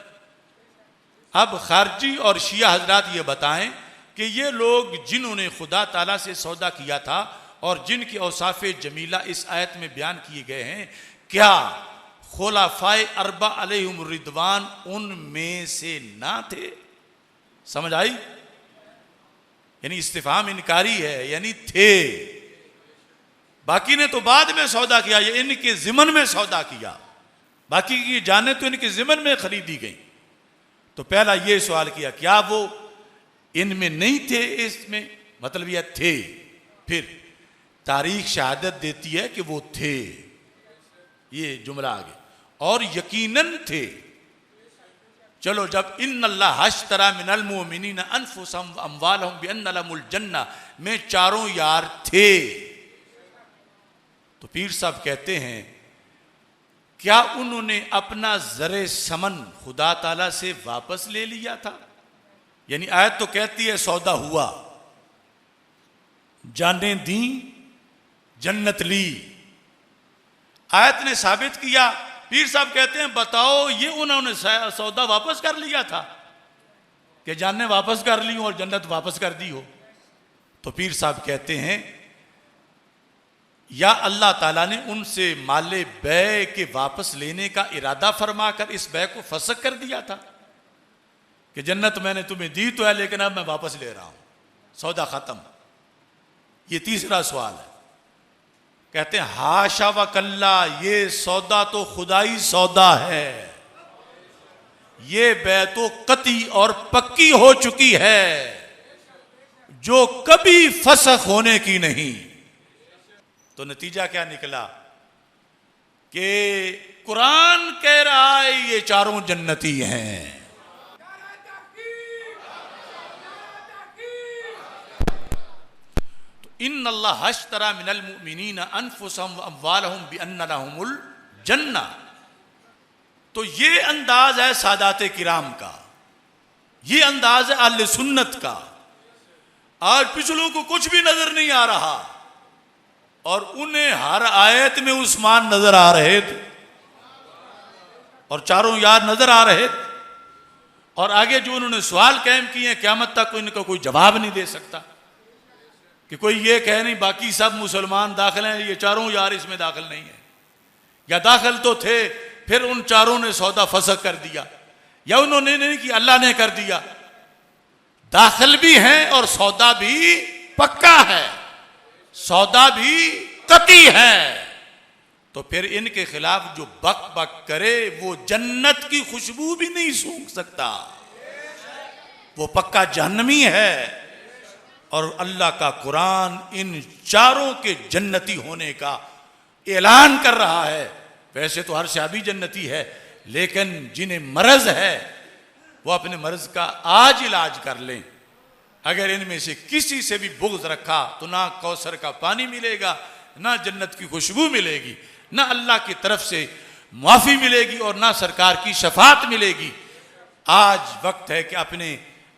अब खारिजी और शिया हजरात ये बताएं कि ये लोग जिन्होंने खुदा ताला से सौदा किया था और जिनकी औसाफ़े जमीला इस आयत में बयान किए गए हैं, क्या खुलफाए अरबा अलैहिम रिदवान उनमें से ना थे? समझ आई? यानी इस्तिफाम इनकारी है, यानी थे। बाकी ने तो बाद में सौदा किया, ये इनके ज़िमन में सौदा किया, बाकी की जानें तो इनके ज़िमन में खरीदी गई। तो पहला ये सवाल किया, क्या वो इनमें नहीं थे? इसमें मतलब यह थे। फिर तारीख शहादत देती है कि वो थे, ये जुमला आगे, और यकीनन थे। चलो, जब इन्नल्लाह हश्तरा मिनल मुमिनीन अनफुसहुम व अमवालहुम बिअन्न लहुमुल जन्नह में चारों यार थे, तो पीर साहब कहते हैं क्या उन्होंने अपना ज़रे समन खुदा ताला से वापस ले लिया था? यानी आयत तो कहती है सौदा हुआ, जाने दी जन्नत ली। आयत ने साबित किया। पीर साहब कहते हैं बताओ ये उन्होंने सौदा वापस कर लिया था कि जाने वापस कर ली और जन्नत वापस कर दी हो? तो पीर साहब कहते हैं या अल्लाह ताला ने उनसे माले बै के वापस लेने का इरादा फरमाकर इस बै को फसक कर दिया था कि जन्नत मैंने तुम्हें दी तो है लेकिन अब मैं वापस ले रहा हूं, सौदा खत्म। ये तीसरा सवाल है। कहते हैं हाशा व कल्ला, ये सौदा तो खुदाई सौदा है, ये बै तो कती और पक्की हो चुकी है जो कभी फसख होने की नहीं। तो नतीजा क्या निकला कि कुरान कह रहा है ये चारों जन्नती हैं। इन्नल्लाह हश्तरा मिनल मुमिनीन अनफुसहुम व अमवालहुम बिअन्न लहुमुल जन्नह। तो ये अंदाज है सादाते किराम का, ये अंदाज है अहले सुन्नत का। आज पिछलों को कुछ भी नजर नहीं आ रहा और उन्हें हर आयत में उस्मान नजर आ रहे थे और चारों यार नजर आ रहे थे, और आगे जो उन्होंने सवाल कायम किए क़यामत तक इनका कोई जवाब नहीं दे सकता कि कोई ये कहे नहीं बाकी सब मुसलमान दाखिल हैं, ये चारों यार इसमें दाखिल नहीं है, या दाखिल तो थे फिर उन चारों ने सौदा फसक कर दिया, या उन्होंने नहीं कि अल्लाह ने कर दिया। दाखिल भी हैं और सौदा भी पक्का है, सौदा भी कती है। तो फिर इनके खिलाफ जो बक बक करे वो जन्नत की खुशबू भी नहीं सूंघ सकता, वो पक्का जहन्नमी है। और अल्लाह का कुरान इन चारों के जन्नती होने का ऐलान कर रहा है। वैसे तो हर सहाबी जन्नती है, लेकिन जिन्हें मर्ज है वो अपने मर्ज का आज इलाज कर लें। अगर इनमें से किसी से भी बुग़्ज़ रखा तो ना कौसर का पानी मिलेगा, ना जन्नत की खुशबू मिलेगी, ना अल्लाह की तरफ से माफ़ी मिलेगी और ना सरकार की शफात मिलेगी। आज वक्त है कि अपने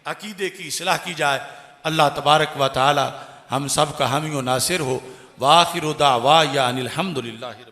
अकीदे की इस्लाह की जाए। अल्लाह तबारक व तआला हम सब का हामी व नासिर हो। व आखिरु दावा या अनिल हम्दुलिल्लाहि।